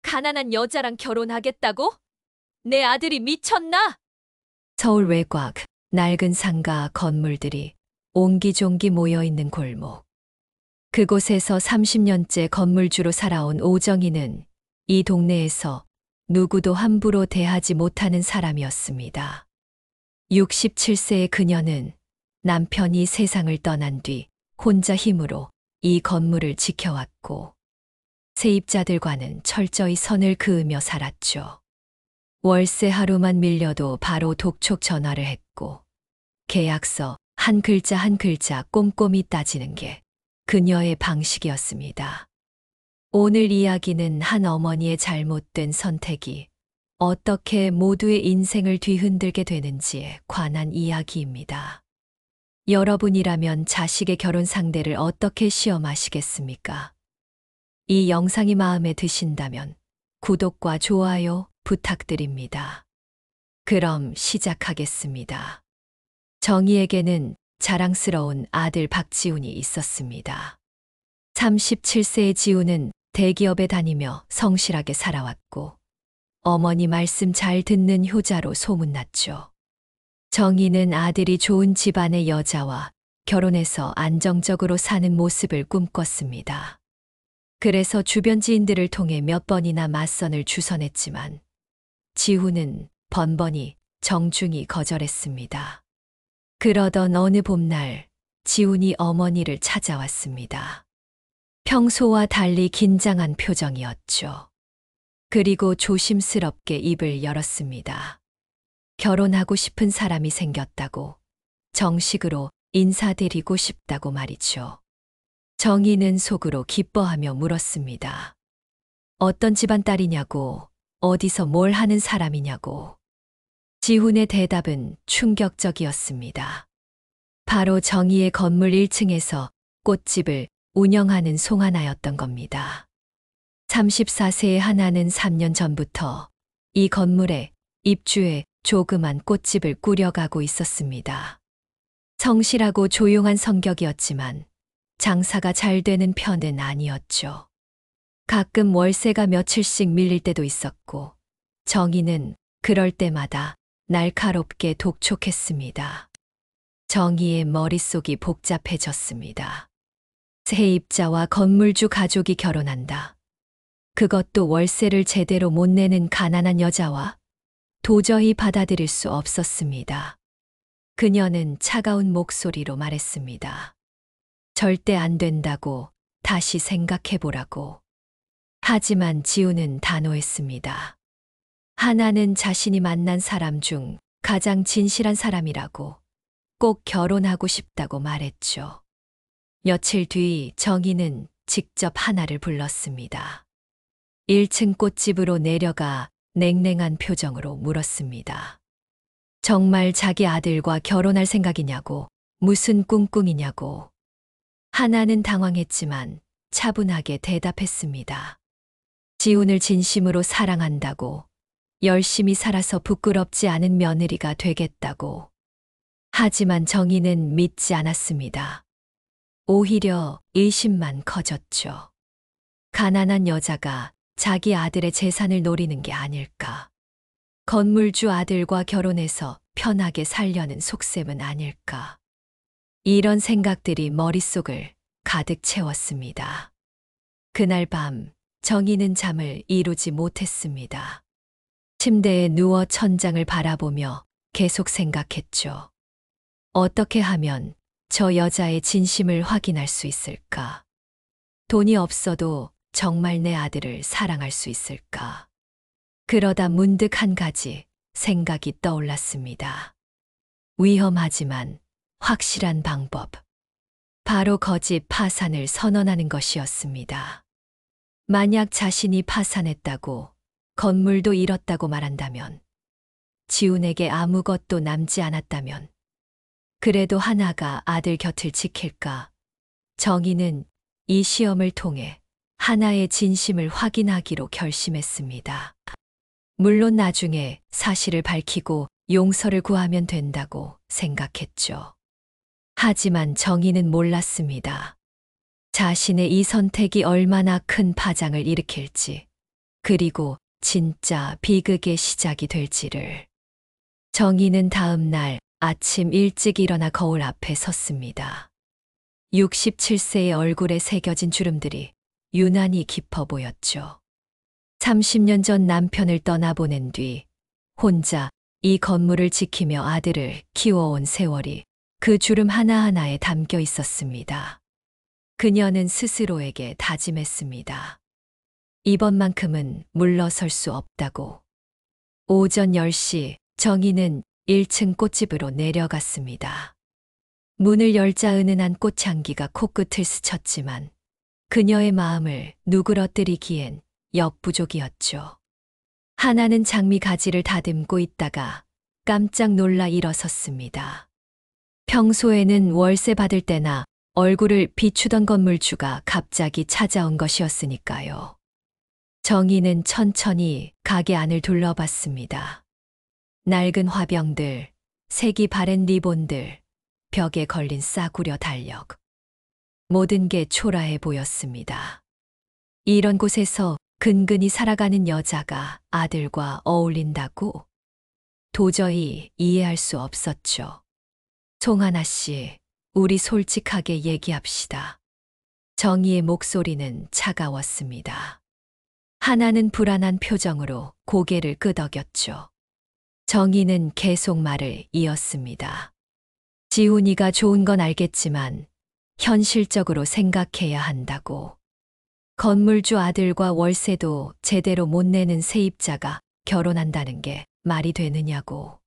가난한 여자랑 결혼하겠다고? 내 아들이 미쳤나? 서울 외곽, 낡은 상가 건물들이 옹기종기 모여있는 골목. 그곳에서 30년째 건물주로 살아온 오정희는 이 동네에서 누구도 함부로 대하지 못하는 사람이었습니다. 67세의 그녀는 남편이 세상을 떠난 뒤 혼자 힘으로 이 건물을 지켜왔고 세입자들과는 철저히 선을 그으며 살았죠. 월세 하루만 밀려도 바로 독촉 전화를 했고 계약서 한 글자 한 글자 꼼꼼히 따지는 게 그녀의 방식이었습니다. 오늘 이야기는 한 어머니의 잘못된 선택이 어떻게 모두의 인생을 뒤흔들게 되는지에 관한 이야기입니다. 여러분이라면 자식의 결혼 상대를 어떻게 시험하시겠습니까? 이 영상이 마음에 드신다면 구독과 좋아요 부탁드립니다. 그럼 시작하겠습니다. 정희에게는 자랑스러운 아들 박지훈이 있었습니다. 37세의 지훈은 대기업에 다니며 성실하게 살아왔고 어머니 말씀 잘 듣는 효자로 소문났죠. 정희는 아들이 좋은 집안의 여자와 결혼해서 안정적으로 사는 모습을 꿈꿨습니다. 그래서 주변 지인들을 통해 몇 번이나 맞선을 주선했지만 지훈은 번번이 정중히 거절했습니다. 그러던 어느 봄날 지훈이 어머니를 찾아왔습니다. 평소와 달리 긴장한 표정이었죠. 그리고 조심스럽게 입을 열었습니다. 결혼하고 싶은 사람이 생겼다고, 정식으로 인사드리고 싶다고 말이죠. 정희는 속으로 기뻐하며 물었습니다. 어떤 집안 딸이냐고, 어디서 뭘 하는 사람이냐고. 지훈의 대답은 충격적이었습니다. 바로 정희의 건물 1층에서 꽃집을 운영하는 송하나였던 겁니다. 34세의 하나는 3년 전부터 이 건물에 입주해 조그만 꽃집을 꾸려가고 있었습니다. 성실하고 조용한 성격이었지만 장사가 잘 되는 편은 아니었죠. 가끔 월세가 며칠씩 밀릴 때도 있었고 정희는 그럴 때마다 날카롭게 독촉했습니다. 정희의 머릿속이 복잡해졌습니다. 세입자와 건물주 가족이 결혼한다. 그것도 월세를 제대로 못 내는 가난한 여자와 도저히 받아들일 수 없었습니다. 그녀는 차가운 목소리로 말했습니다. 절대 안 된다고, 다시 생각해보라고. 하지만 지훈은 단호했습니다. 하나는 자신이 만난 사람 중 가장 진실한 사람이라고, 꼭 결혼하고 싶다고 말했죠. 며칠 뒤 정희는 직접 하나를 불렀습니다. 1층 꽃집으로 내려가 냉랭한 표정으로 물었습니다. 정말 자기 아들과 결혼할 생각이냐고, 무슨 꿍꿍이냐고. 하나는 당황했지만 차분하게 대답했습니다. 지훈을 진심으로 사랑한다고, 열심히 살아서 부끄럽지 않은 며느리가 되겠다고. 하지만 정희는 믿지 않았습니다. 오히려 의심만 커졌죠. 가난한 여자가 자기 아들의 재산을 노리는 게 아닐까. 건물주 아들과 결혼해서 편하게 살려는 속셈은 아닐까. 이런 생각들이 머릿속을 가득 채웠습니다. 그날 밤 정희는 잠을 이루지 못했습니다. 침대에 누워 천장을 바라보며 계속 생각했죠. 어떻게 하면 저 여자의 진심을 확인할 수 있을까? 돈이 없어도 정말 내 아들을 사랑할 수 있을까? 그러다 문득 한 가지 생각이 떠올랐습니다. 위험하지만 확실한 방법. 바로 거짓 파산을 선언하는 것이었습니다. 만약 자신이 파산했다고, 건물도 잃었다고 말한다면, 지훈에게 아무것도 남지 않았다면, 그래도 하나가 아들 곁을 지킬까? 정희는 이 시험을 통해 하나의 진심을 확인하기로 결심했습니다. 물론 나중에 사실을 밝히고 용서를 구하면 된다고 생각했죠. 하지만 정희는 몰랐습니다. 자신의 이 선택이 얼마나 큰 파장을 일으킬지. 그리고 진짜 비극의 시작이 될지를. 정희는 다음 날 아침 일찍 일어나 거울 앞에 섰습니다. 67세의 얼굴에 새겨진 주름들이 유난히 깊어 보였죠. 30년 전 남편을 떠나보낸 뒤 혼자 이 건물을 지키며 아들을 키워온 세월이 그 주름 하나하나에 담겨 있었습니다. 그녀는 스스로에게 다짐했습니다. 이번만큼은 물러설 수 없다고. 오전 10시 정희는 1층 꽃집으로 내려갔습니다. 문을 열자 은은한 꽃향기가 코끝을 스쳤지만 그녀의 마음을 누그러뜨리기엔 역부족이었죠. 하나는 장미 가지를 다듬고 있다가 깜짝 놀라 일어섰습니다. 평소에는 월세 받을 때나 얼굴을 비추던 건물주가 갑자기 찾아온 것이었으니까요. 정희는 천천히 가게 안을 둘러봤습니다. 낡은 화병들, 색이 바랜 리본들, 벽에 걸린 싸구려 달력. 모든 게 초라해 보였습니다. 이런 곳에서 근근히 살아가는 여자가 아들과 어울린다고? 도저히 이해할 수 없었죠. 송하나 씨, 우리 솔직하게 얘기합시다. 정희의 목소리는 차가웠습니다. 하나는 불안한 표정으로 고개를 끄덕였죠. 정희는 계속 말을 이었습니다. 지훈이가 좋은 건 알겠지만 현실적으로 생각해야 한다고. 건물주 아들과 월세도 제대로 못 내는 세입자가 결혼한다는 게 말이 되느냐고.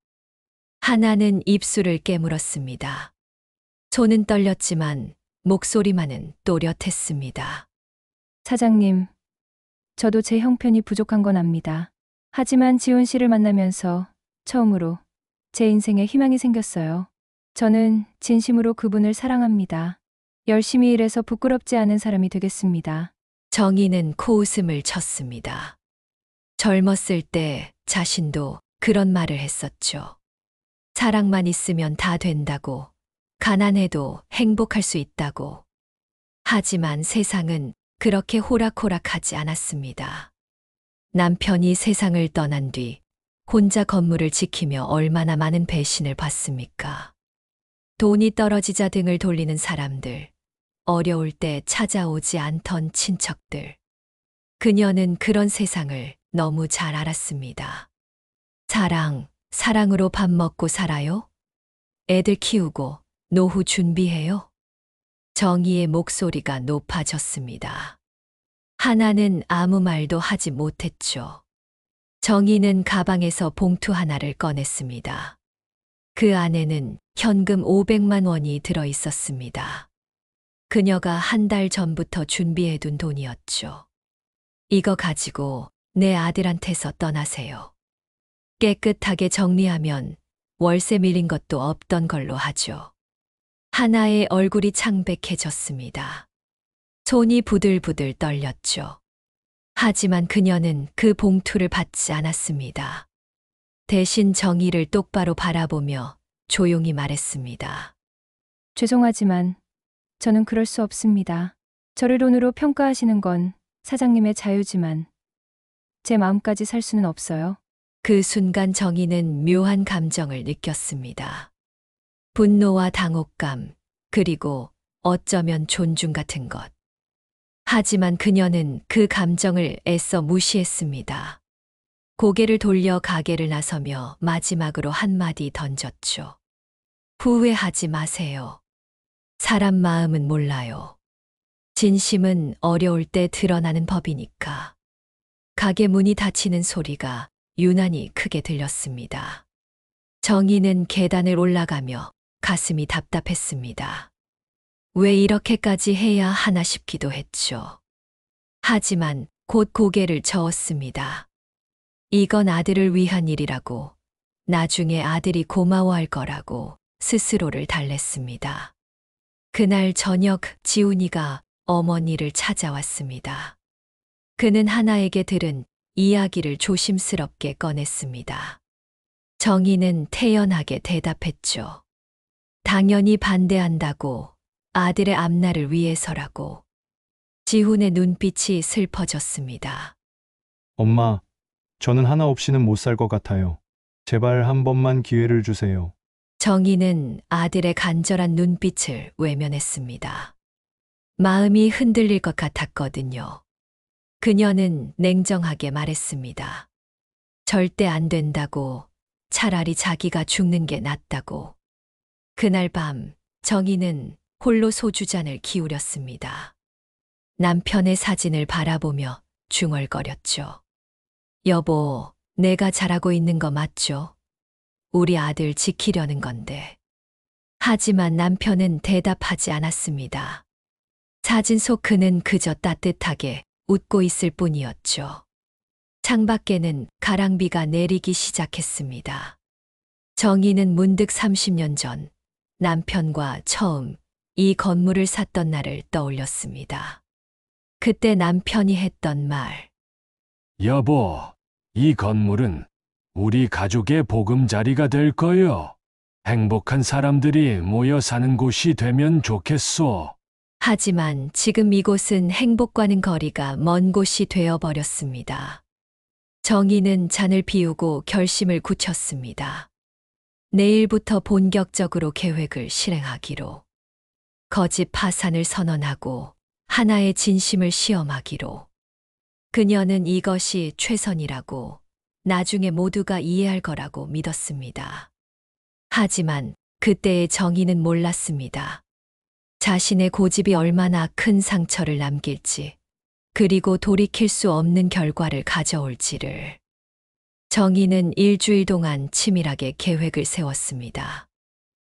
하나는 입술을 깨물었습니다. 손은 떨렸지만 목소리만은 또렷했습니다. 사장님, 저도 제 형편이 부족한 건 압니다. 하지만 지훈 씨를 만나면서 처음으로 제 인생에 희망이 생겼어요. 저는 진심으로 그분을 사랑합니다. 열심히 일해서 부끄럽지 않은 사람이 되겠습니다. 정희는 코웃음을 쳤습니다. 젊었을 때 자신도 그런 말을 했었죠. 사랑만 있으면 다 된다고, 가난해도 행복할 수 있다고. 하지만 세상은 그렇게 호락호락하지 않았습니다. 남편이 세상을 떠난 뒤 혼자 건물을 지키며 얼마나 많은 배신을 받습니까? 돈이 떨어지자 등을 돌리는 사람들, 어려울 때 찾아오지 않던 친척들. 그녀는 그런 세상을 너무 잘 알았습니다. 사랑으로 밥 먹고 살아요? 애들 키우고 노후 준비해요? 정희의 목소리가 높아졌습니다. 하나는 아무 말도 하지 못했죠. 정희는 가방에서 봉투 하나를 꺼냈습니다. 그 안에는 현금 500만 원이 들어 있었습니다. 그녀가 한 달 전부터 준비해둔 돈이었죠. 이거 가지고 내 아들한테서 떠나세요. 깨끗하게 정리하면 월세 밀린 것도 없던 걸로 하죠. 하나의 얼굴이 창백해졌습니다. 손이 부들부들 떨렸죠. 하지만 그녀는 그 봉투를 받지 않았습니다. 대신 정희를 똑바로 바라보며 조용히 말했습니다. 죄송하지만 저는 그럴 수 없습니다. 저를 돈으로 평가하시는 건 사장님의 자유지만 제 마음까지 살 수는 없어요. 그 순간 정희는 묘한 감정을 느꼈습니다. 분노와 당혹감, 그리고 어쩌면 존중 같은 것. 하지만 그녀는 그 감정을 애써 무시했습니다. 고개를 돌려 가게를 나서며 마지막으로 한마디 던졌죠. 후회하지 마세요. 사람 마음은 몰라요. 진심은 어려울 때 드러나는 법이니까. 가게 문이 닫히는 소리가 유난히 크게 들렸습니다. 정희는 계단을 올라가며 가슴이 답답했습니다. 왜 이렇게까지 해야 하나 싶기도 했죠. 하지만 곧 고개를 저었습니다. 이건 아들을 위한 일이라고, 나중에 아들이 고마워할 거라고 스스로를 달랬습니다. 그날 저녁 지훈이가 어머니를 찾아왔습니다. 그는 하나에게 들은 이야기를 조심스럽게 꺼냈습니다. 정희는 태연하게 대답했죠. 당연히 반대한다고, 아들의 앞날을 위해서라고. 지훈의 눈빛이 슬퍼졌습니다. 엄마, 저는 하나 없이는 못 살 것 같아요. 제발 한 번만 기회를 주세요. 정희는 아들의 간절한 눈빛을 외면했습니다. 마음이 흔들릴 것 같았거든요. 그녀는 냉정하게 말했습니다. 절대 안 된다고, 차라리 자기가 죽는 게 낫다고. 그날 밤 정희는 홀로 소주잔을 기울였습니다. 남편의 사진을 바라보며 중얼거렸죠. 여보, 내가 잘하고 있는 거 맞죠? 우리 아들 지키려는 건데. 하지만 남편은 대답하지 않았습니다. 사진 속 그는 그저 따뜻하게 웃고 있을 뿐이었죠. 창밖에는 가랑비가 내리기 시작했습니다. 정희는 문득 30년 전 남편과 처음 이 건물을 샀던 날을 떠올렸습니다. 그때 남편이 했던 말. 여보, 이 건물은 우리 가족의 보금자리가 될 거요. 행복한 사람들이 모여 사는 곳이 되면 좋겠소. 하지만 지금 이곳은 행복과는 거리가 먼 곳이 되어버렸습니다. 정희는 잔을 비우고 결심을 굳혔습니다. 내일부터 본격적으로 계획을 실행하기로. 거짓 파산을 선언하고 하나의 진심을 시험하기로. 그녀는 이것이 최선이라고, 나중에 모두가 이해할 거라고 믿었습니다. 하지만 그때의 정희는 몰랐습니다. 자신의 고집이 얼마나 큰 상처를 남길지, 그리고 돌이킬 수 없는 결과를 가져올지를. 정희는 일주일 동안 치밀하게 계획을 세웠습니다.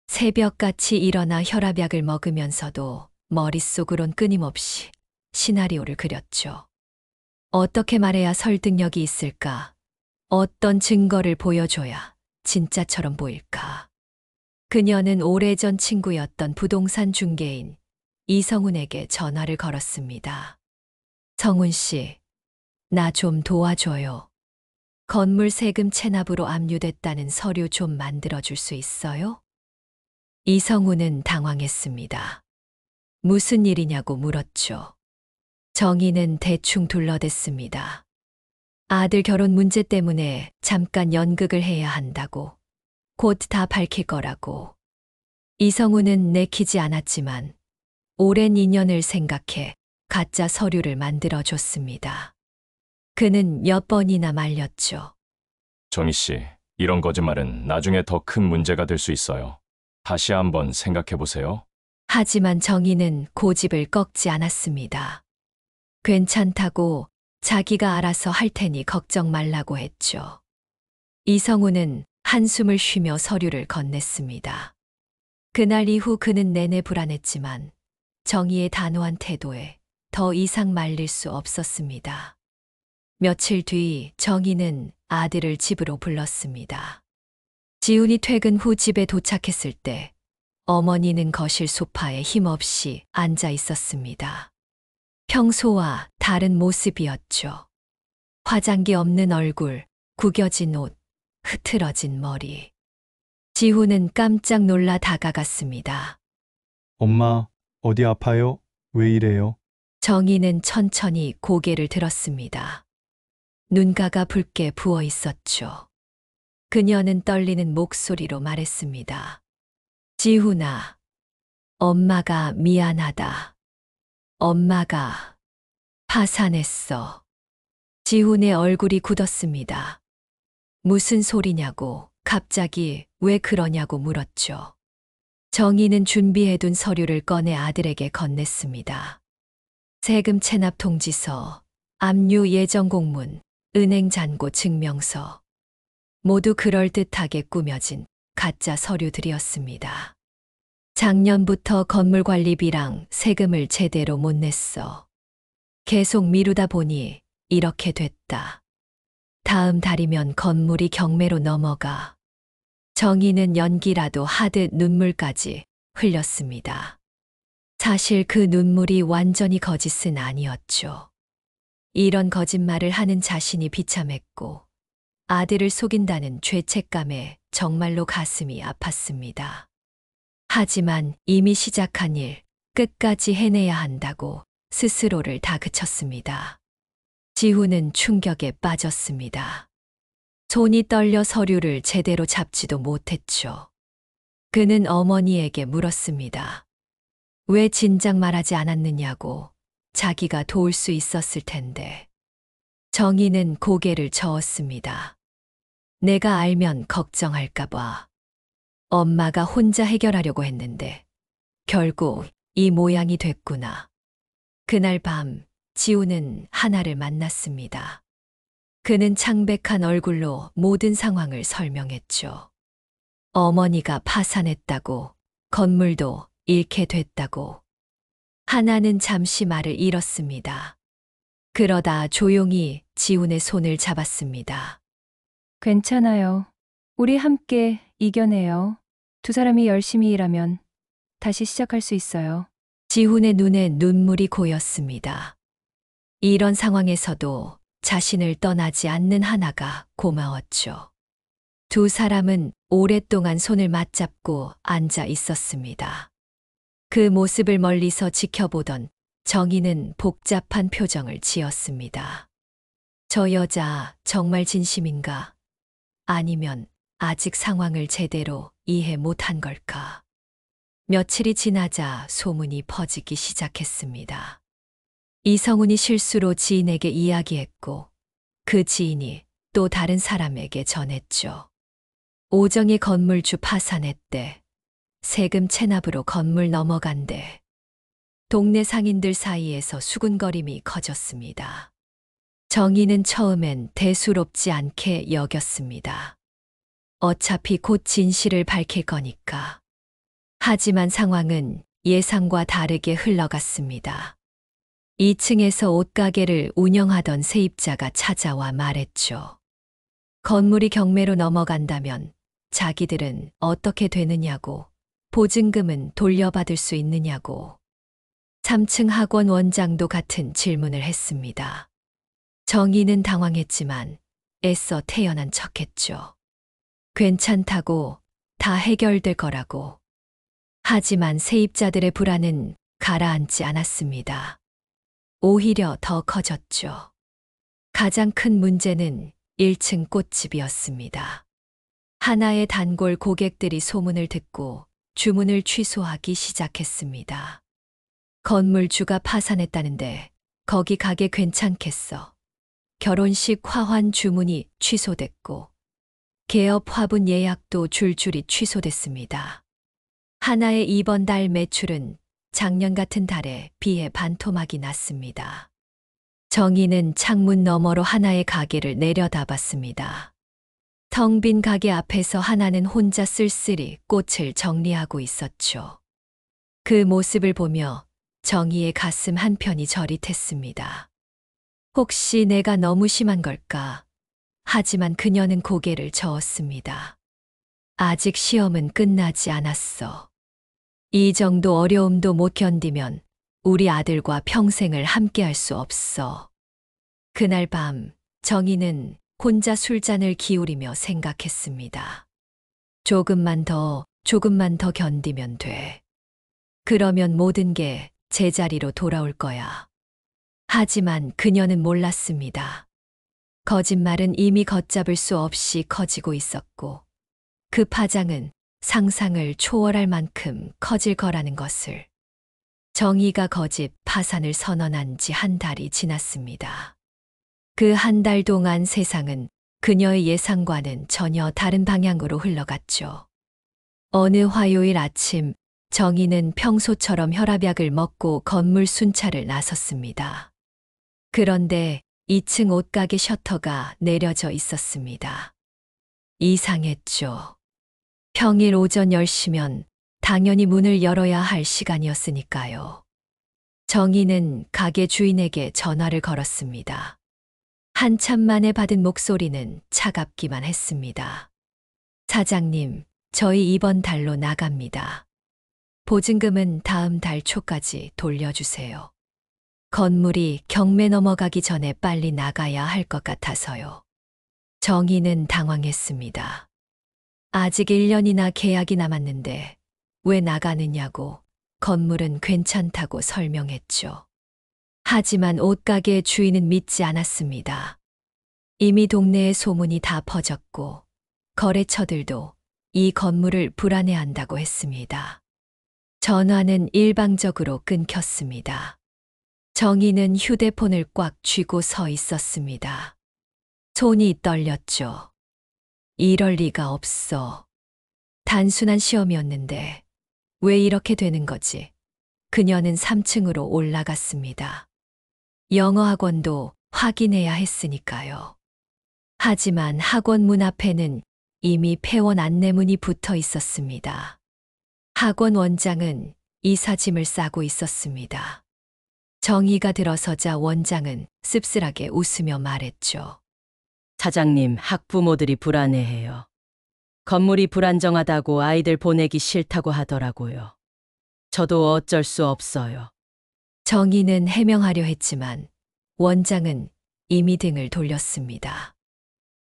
새벽같이 일어나 혈압약을 먹으면서도 머릿속으론 끊임없이 시나리오를 그렸죠. 어떻게 말해야 설득력이 있을까? 어떤 증거를 보여줘야 진짜처럼 보일까? 그녀는 오래전 친구였던 부동산 중개인 이성훈에게 전화를 걸었습니다. 성훈 씨, 나 좀 도와줘요. 건물 세금 체납으로 압류됐다는 서류 좀 만들어줄 수 있어요? 이성훈은 당황했습니다. 무슨 일이냐고 물었죠. 정희는 대충 둘러댔습니다. 아들 결혼 문제 때문에 잠깐 연극을 해야 한다고. 곧 다 밝힐 거라고. 이성훈은 내키지 않았지만 오랜 인연을 생각해 가짜 서류를 만들어줬습니다. 그는 몇 번이나 말렸죠. 정희 씨, 이런 거짓말은 나중에 더 큰 문제가 될 수 있어요. 다시 한번 생각해 보세요. 하지만 정희는 고집을 꺾지 않았습니다. 괜찮다고, 자기가 알아서 할 테니 걱정 말라고 했죠. 이성훈은 한숨을 쉬며 서류를 건넸습니다. 그날 이후 그는 내내 불안했지만 정희의 단호한 태도에 더 이상 말릴 수 없었습니다. 며칠 뒤 정희는 아들을 집으로 불렀습니다. 지훈이 퇴근 후 집에 도착했을 때 어머니는 거실 소파에 힘없이 앉아 있었습니다. 평소와 다른 모습이었죠. 화장기 없는 얼굴, 구겨진 옷, 흐트러진 머리. 지훈은 깜짝 놀라 다가갔습니다. 엄마, 어디 아파요? 왜 이래요? 정희는 천천히 고개를 들었습니다. 눈가가 붉게 부어 있었죠. 그녀는 떨리는 목소리로 말했습니다. 지훈아, 엄마가 미안하다. 엄마가 파산했어. 지훈의 얼굴이 굳었습니다. 무슨 소리냐고, 갑자기 왜 그러냐고 물었죠. 정희는 준비해둔 서류를 꺼내 아들에게 건넸습니다. 세금 체납 통지서, 압류 예정 공문, 은행 잔고 증명서. 모두 그럴듯하게 꾸며진 가짜 서류들이었습니다. 작년부터 건물 관리비랑 세금을 제대로 못 냈어. 계속 미루다 보니 이렇게 됐다. 다음 달이면 건물이 경매로 넘어가. 정희는 연기라도 하듯 눈물까지 흘렸습니다. 사실 그 눈물이 완전히 거짓은 아니었죠. 이런 거짓말을 하는 자신이 비참했고 아들을 속인다는 죄책감에 정말로 가슴이 아팠습니다. 하지만 이미 시작한 일 끝까지 해내야 한다고 스스로를 다그쳤습니다. 지훈은 충격에 빠졌습니다. 손이 떨려 서류를 제대로 잡지도 못했죠. 그는 어머니에게 물었습니다. 왜 진작 말하지 않았느냐고, 자기가 도울 수 있었을 텐데. 정희는 고개를 저었습니다. 내가 알면 걱정할까봐. 엄마가 혼자 해결하려고 했는데 결국 이 모양이 됐구나. 그날 밤 지우는 하나를 만났습니다. 그는 창백한 얼굴로 모든 상황을 설명했죠. 어머니가 파산했다고, 건물도 잃게 됐다고. 하나는 잠시 말을 잃었습니다. 그러다 조용히 지훈의 손을 잡았습니다. 괜찮아요. 우리 함께 이겨내요. 두 사람이 열심히 일하면 다시 시작할 수 있어요. 지훈의 눈에 눈물이 고였습니다. 이런 상황에서도 자신을 떠나지 않는 하나가 고마웠죠. 두 사람은 오랫동안 손을 맞잡고 앉아 있었습니다. 그 모습을 멀리서 지켜보던 정희는 복잡한 표정을 지었습니다. 저 여자 정말 진심인가? 아니면 아직 상황을 제대로 이해 못한 걸까? 며칠이 지나자 소문이 퍼지기 시작했습니다. 이성훈이 실수로 지인에게 이야기했고 그 지인이 또 다른 사람에게 전했죠. 오정희 건물주 파산했대. 세금 체납으로 건물 넘어간대. 동네 상인들 사이에서 수군거림이 커졌습니다. 정희는 처음엔 대수롭지 않게 여겼습니다. 어차피 곧 진실을 밝힐 거니까. 하지만 상황은 예상과 다르게 흘러갔습니다. 2층에서 옷가게를 운영하던 세입자가 찾아와 말했죠. 건물이 경매로 넘어간다면 자기들은 어떻게 되느냐고, 보증금은 돌려받을 수 있느냐고. 3층 학원 원장도 같은 질문을 했습니다. 정희는 당황했지만 애써 태연한 척했죠. 괜찮다고, 다 해결될 거라고. 하지만 세입자들의 불안은 가라앉지 않았습니다. 오히려 더 커졌죠. 가장 큰 문제는 1층 꽃집이었습니다. 하나의 단골 고객들이 소문을 듣고 주문을 취소하기 시작했습니다. 건물주가 파산했다는데 거기 가게 괜찮겠어. 결혼식 화환 주문이 취소됐고 개업 화분 예약도 줄줄이 취소됐습니다. 하나의 이번 달 매출은 작년 같은 달에 비해 반토막이 났습니다. 정희는 창문 너머로 하나의 가게를 내려다봤습니다. 텅 빈 가게 앞에서 하나는 혼자 쓸쓸히 꽃을 정리하고 있었죠. 그 모습을 보며 정희의 가슴 한편이 저릿했습니다. 혹시 내가 너무 심한 걸까? 하지만 그녀는 고개를 저었습니다. 아직 시험은 끝나지 않았어. 이 정도 어려움도 못 견디면 우리 아들과 평생을 함께할 수 없어. 그날 밤 정희는 혼자 술잔을 기울이며 생각했습니다. 조금만 더 견디면 돼. 그러면 모든 게 제자리로 돌아올 거야. 하지만 그녀는 몰랐습니다. 거짓말은 이미 걷잡을 수 없이 커지고 있었고 그 파장은 상상을 초월할 만큼 커질 거라는 것을. 정희가 거짓 파산을 선언한 지 한 달이 지났습니다. 그 한 달 동안 세상은 그녀의 예상과는 전혀 다른 방향으로 흘러갔죠. 어느 화요일 아침 정희는 평소처럼 혈압약을 먹고 건물 순찰을 나섰습니다. 그런데 2층 옷가게 셔터가 내려져 있었습니다. 이상했죠. 평일 오전 10시면 당연히 문을 열어야 할 시간이었으니까요. 정희는 가게 주인에게 전화를 걸었습니다. 한참 만에 받은 목소리는 차갑기만 했습니다. 사장님, 저희 이번 달로 나갑니다. 보증금은 다음 달 초까지 돌려주세요. 건물이 경매 넘어가기 전에 빨리 나가야 할 것 같아서요. 정희는 당황했습니다. 아직 1년이나 계약이 남았는데 왜 나가느냐고 건물은 괜찮다고 설명했죠. 하지만 옷가게 주인은 믿지 않았습니다. 이미 동네에 소문이 다 퍼졌고 거래처들도 이 건물을 불안해한다고 했습니다. 전화는 일방적으로 끊겼습니다. 정희는 휴대폰을 꽉 쥐고 서 있었습니다. 손이 떨렸죠. 이럴 리가 없어. 단순한 시험이었는데 왜 이렇게 되는 거지? 그녀는 3층으로 올라갔습니다. 영어 학원도 확인해야 했으니까요. 하지만 학원 문 앞에는 이미 폐원 안내문이 붙어 있었습니다. 학원 원장은 이삿짐을 싸고 있었습니다. 정희가 들어서자 원장은 씁쓸하게 웃으며 말했죠. 사장님, 학부모들이 불안해해요. 건물이 불안정하다고 아이들 보내기 싫다고 하더라고요. 저도 어쩔 수 없어요. 정희는 해명하려 했지만 원장은 이미 등을 돌렸습니다.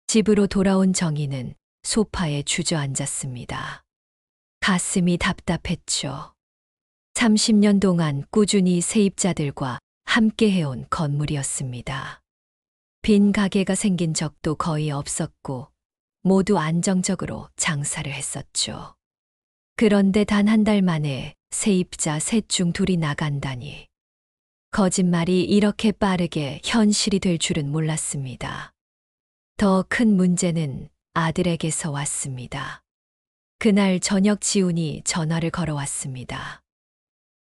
집으로 돌아온 정희는 소파에 주저앉았습니다. 가슴이 답답했죠. 30년 동안 꾸준히 세입자들과 함께 해온 건물이었습니다. 빈 가게가 생긴 적도 거의 없었고 모두 안정적으로 장사를 했었죠. 그런데 단 한 달 만에 세입자 셋 중 둘이 나간다니. 거짓말이 이렇게 빠르게 현실이 될 줄은 몰랐습니다. 더 큰 문제는 아들에게서 왔습니다. 그날 저녁 지훈이 전화를 걸어왔습니다.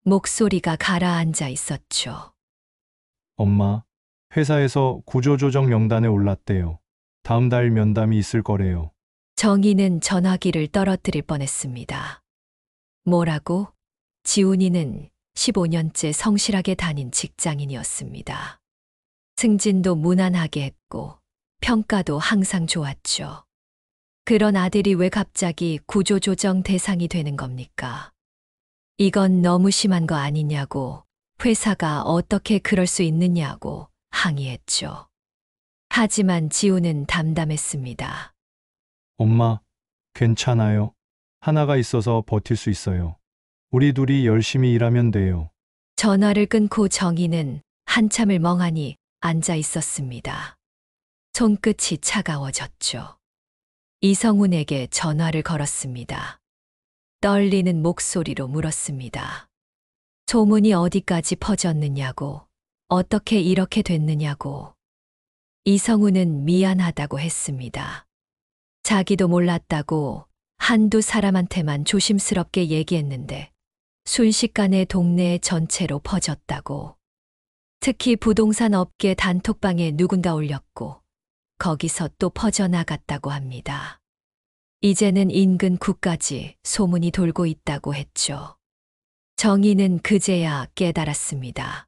목소리가 가라앉아 있었죠. 엄마, 회사에서 구조조정 명단에 올랐대요. 다음 달 면담이 있을 거래요. 정희는 전화기를 떨어뜨릴 뻔했습니다. 뭐라고? 지훈이는 15년째 성실하게 다닌 직장인이었습니다. 승진도 무난하게 했고 평가도 항상 좋았죠. 그런 아들이 왜 갑자기 구조조정 대상이 되는 겁니까? 이건 너무 심한 거 아니냐고, 회사가 어떻게 그럴 수 있느냐고 항의했죠. 하지만 지훈은 담담했습니다. 엄마, 괜찮아요. 하나가 있어서 버틸 수 있어요. 우리 둘이 열심히 일하면 돼요. 전화를 끊고 정희는 한참을 멍하니 앉아 있었습니다. 손끝이 차가워졌죠. 이성훈에게 전화를 걸었습니다. 떨리는 목소리로 물었습니다. 소문이 어디까지 퍼졌느냐고, 어떻게 이렇게 됐느냐고. 이성훈은 미안하다고 했습니다. 자기도 몰랐다고 한두 사람한테만 조심스럽게 얘기했는데 순식간에 동네 전체로 퍼졌다고. 특히 부동산 업계 단톡방에 누군가 올렸고 거기서 또 퍼져나갔다고 합니다. 이제는 인근 구까지 소문이 돌고 있다고 했죠. 정희는 그제야 깨달았습니다.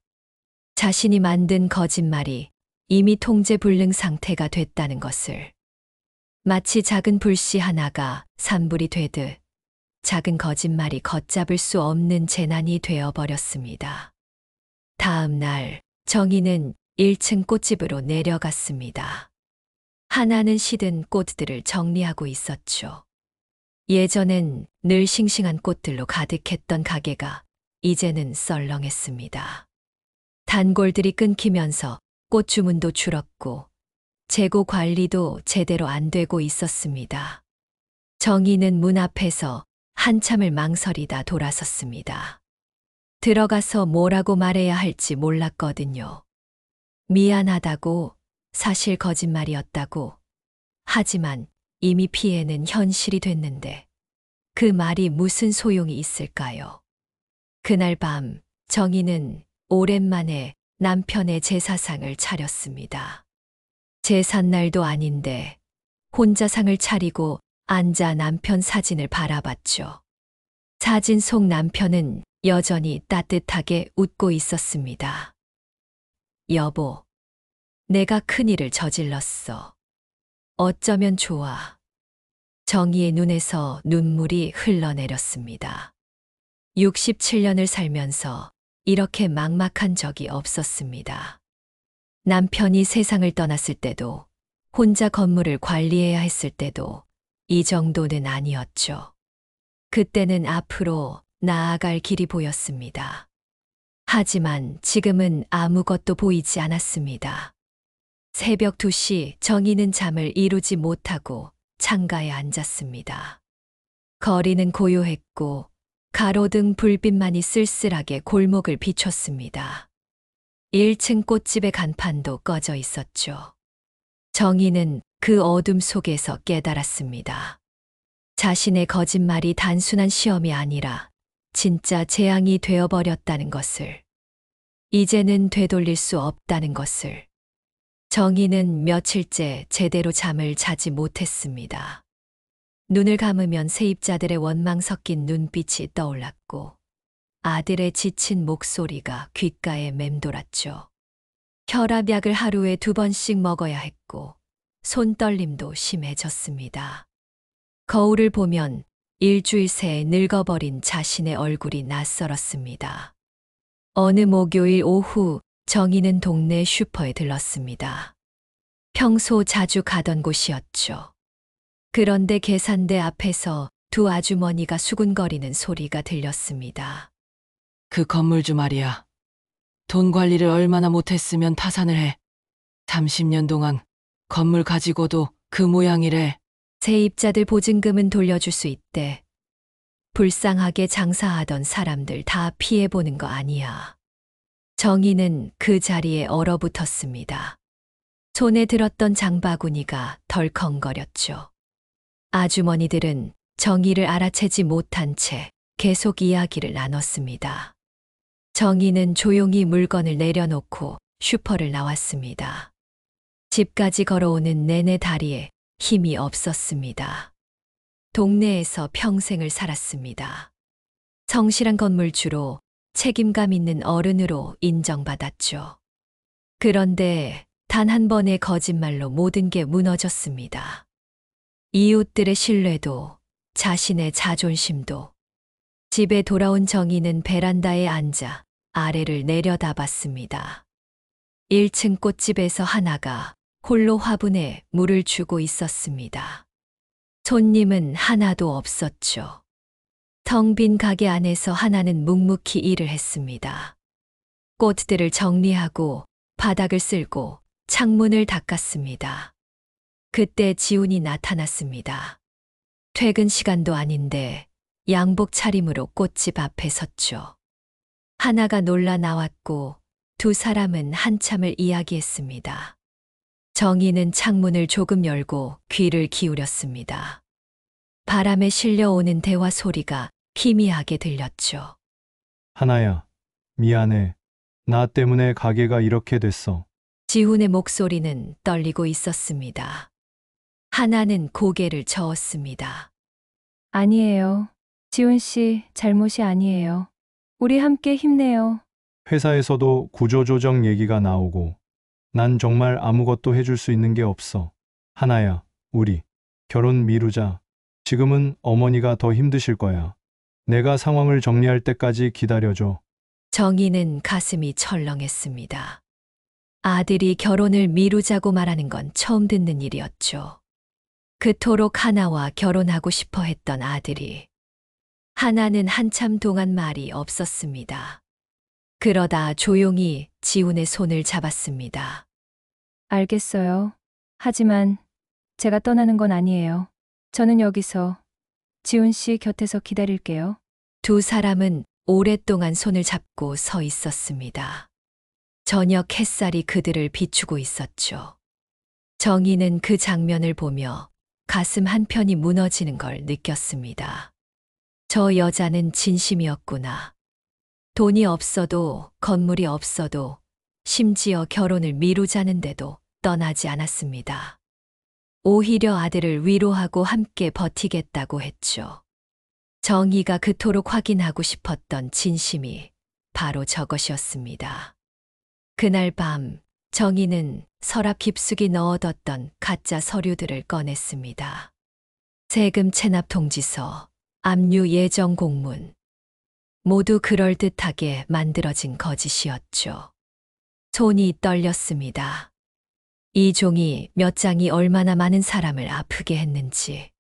자신이 만든 거짓말이 이미 통제불능 상태가 됐다는 것을. 마치 작은 불씨 하나가 산불이 되듯 작은 거짓말이 걷잡을 수 없는 재난이 되어버렸습니다. 다음 날 정희는 1층 꽃집으로 내려갔습니다. 하나는 시든 꽃들을 정리하고 있었죠. 예전엔 늘 싱싱한 꽃들로 가득했던 가게가 이제는 썰렁했습니다. 단골들이 끊기면서 꽃 주문도 줄었고 재고 관리도 제대로 안 되고 있었습니다. 정희는 문 앞에서 한참을 망설이다 돌아섰습니다. 들어가서 뭐라고 말해야 할지 몰랐거든요. 미안하다고, 사실 거짓말이었다고. 하지만 이미 피해는 현실이 됐는데 그 말이 무슨 소용이 있을까요? 그날 밤 정희는 오랜만에 남편의 제사상을 차렸습니다. 제삿날도 아닌데 혼자 상을 차리고 앉아 남편 사진을 바라봤죠. 사진 속 남편은 여전히 따뜻하게 웃고 있었습니다. 여보, 내가 큰일을 저질렀어. 어쩌면 좋아. 정희의 눈에서 눈물이 흘러내렸습니다. 67년을 살면서 이렇게 막막한 적이 없었습니다. 남편이 세상을 떠났을 때도, 혼자 건물을 관리해야 했을 때도 이 정도는 아니었죠. 그때는 앞으로 나아갈 길이 보였습니다. 하지만 지금은 아무것도 보이지 않았습니다. 새벽 2시 정희는 잠을 이루지 못하고 창가에 앉았습니다. 거리는 고요했고 가로등 불빛만이 쓸쓸하게 골목을 비췄습니다. 1층 꽃집의 간판도 꺼져 있었죠. 정희는 그 어둠 속에서 깨달았습니다. 자신의 거짓말이 단순한 시험이 아니라 진짜 재앙이 되어버렸다는 것을. 이제는 되돌릴 수 없다는 것을. 정희는 며칠째 제대로 잠을 자지 못했습니다. 눈을 감으면 세입자들의 원망 섞인 눈빛이 떠올랐고 아들의 지친 목소리가 귓가에 맴돌았죠. 혈압약을 하루에 2번씩 먹어야 했고 손떨림도 심해졌습니다. 거울을 보면 일주일 새에 늙어버린 자신의 얼굴이 낯설었습니다. 어느 목요일 오후 정희는 동네 슈퍼에 들렀습니다. 평소 자주 가던 곳이었죠. 그런데 계산대 앞에서 두 아주머니가 수군거리는 소리가 들렸습니다. 그 건물주 말이야. 돈 관리를 얼마나 못했으면 타산을 해. 30년 동안 건물 가지고도 그 모양이래. 세입자들 보증금은 돌려줄 수 있대. 불쌍하게 장사하던 사람들 다 피해보는 거 아니야. 정희는 그 자리에 얼어붙었습니다. 손에 들었던 장바구니가 덜컹거렸죠. 아주머니들은 정희를 알아채지 못한 채 계속 이야기를 나눴습니다. 정희는 조용히 물건을 내려놓고 슈퍼를 나왔습니다. 집까지 걸어오는 내내 다리에 힘이 없었습니다. 동네에서 평생을 살았습니다. 성실한 건물주로 책임감 있는 어른으로 인정받았죠. 그런데 단 한 번의 거짓말로 모든 게 무너졌습니다. 이웃들의 신뢰도, 자신의 자존심도. 집에 돌아온 정희는 베란다에 앉아 아래를 내려다봤습니다. 1층 꽃집에서 하나가 홀로 화분에 물을 주고 있었습니다. 손님은 하나도 없었죠. 텅 빈 가게 안에서 하나는 묵묵히 일을 했습니다. 꽃들을 정리하고 바닥을 쓸고 창문을 닦았습니다. 그때 지훈이 나타났습니다. 퇴근 시간도 아닌데 양복 차림으로 꽃집 앞에 섰죠. 하나가 놀라 나왔고 두 사람은 한참을 이야기했습니다. 정희는 창문을 조금 열고 귀를 기울였습니다. 바람에 실려오는 대화 소리가 희미하게 들렸죠. 하나야, 미안해. 나 때문에 가게가 이렇게 됐어. 지훈의 목소리는 떨리고 있었습니다. 하나는 고개를 저었습니다. 아니에요. 지훈 씨 잘못이 아니에요. 우리 함께 힘내요. 회사에서도 구조조정 얘기가 나오고 난 정말 아무것도 해줄 수 있는 게 없어. 하나야, 우리 결혼 미루자. 지금은 어머니가 더 힘드실 거야. 내가 상황을 정리할 때까지 기다려줘. 정희는 가슴이 철렁했습니다. 아들이 결혼을 미루자고 말하는 건 처음 듣는 일이었죠. 그토록 하나와 결혼하고 싶어 했던 아들이. 하나는 한참 동안 말이 없었습니다. 그러다 조용히 지훈의 손을 잡았습니다. 알겠어요. 하지만 제가 떠나는 건 아니에요. 저는 여기서 지훈 씨 곁에서 기다릴게요. 두 사람은 오랫동안 손을 잡고 서 있었습니다. 저녁 햇살이 그들을 비추고 있었죠. 정희는 그 장면을 보며 가슴 한편이 무너지는 걸 느꼈습니다. 저 여자는 진심이었구나. 돈이 없어도 건물이 없어도 심지어 결혼을 미루자는데도 떠나지 않았습니다. 오히려 아들을 위로하고 함께 버티겠다고 했죠. 정희가 그토록 확인하고 싶었던 진심이 바로 저것이었습니다. 그날 밤 정희는 서랍 깊숙이 넣어뒀던 가짜 서류들을 꺼냈습니다. 세금 체납 통지서, 압류 예정 공문. 모두 그럴듯하게 만들어진 거짓이었죠. 손이 떨렸습니다. 이 종이 몇 장이 얼마나 많은 사람을 아프게 했는지.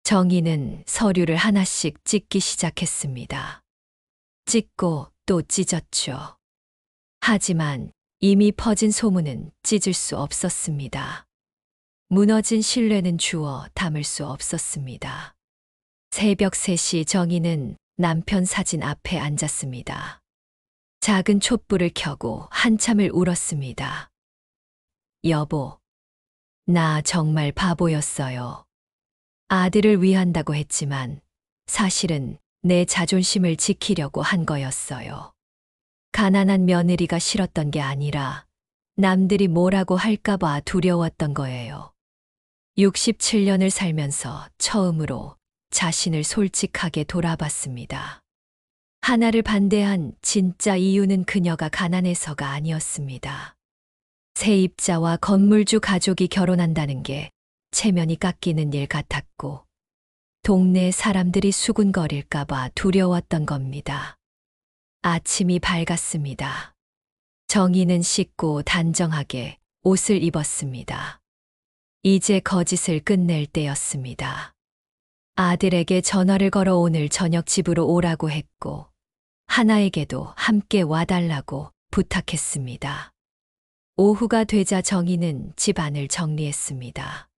정희는 서류를 하나씩 찢기 시작했습니다. 찢고 또 찢었죠. 하지만 이미 퍼진 소문은 찢을 수 없었습니다. 무너진 신뢰는 주워 담을 수 없었습니다. 새벽 3시 정희는 남편 사진 앞에 앉았습니다. 작은 촛불을 켜고 한참을 울었습니다. 여보, 나 정말 바보였어요. 아들을 위한다고 했지만 사실은 내 자존심을 지키려고 한 거였어요. 가난한 며느리가 싫었던 게 아니라 남들이 뭐라고 할까봐 두려웠던 거예요. 67년을 살면서 처음으로 자신을 솔직하게 돌아봤습니다. 하나를 반대한 진짜 이유는 그녀가 가난해서가 아니었습니다. 세입자와 건물주 가족이 결혼한다는 게 체면이 깎이는 일 같았고 동네 사람들이 수군거릴까봐 두려웠던 겁니다. 아침이 밝았습니다. 정희는 씻고 단정하게 옷을 입었습니다. 이제 거짓을 끝낼 때였습니다. 아들에게 전화를 걸어 오늘 저녁 집으로 오라고 했고 하나에게도 함께 와달라고 부탁했습니다. 오후가 되자 정희는 집안을 정리했습니다.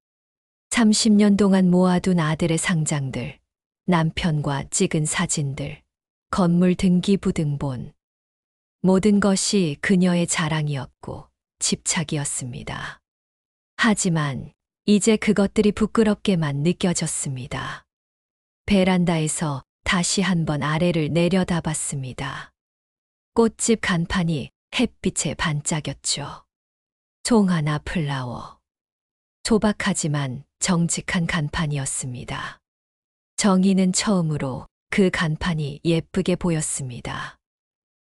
30년 동안 모아둔 아들의 상장들, 남편과 찍은 사진들, 건물 등기부등본. 모든 것이 그녀의 자랑이었고 집착이었습니다. 하지만 이제 그것들이 부끄럽게만 느껴졌습니다. 베란다에서 다시 한번 아래를 내려다봤습니다. 꽃집 간판이 햇빛에 반짝였죠. 송하나 플라워. 소박하지만 정직한 간판이었습니다. 정희는 처음으로 그 간판이 예쁘게 보였습니다.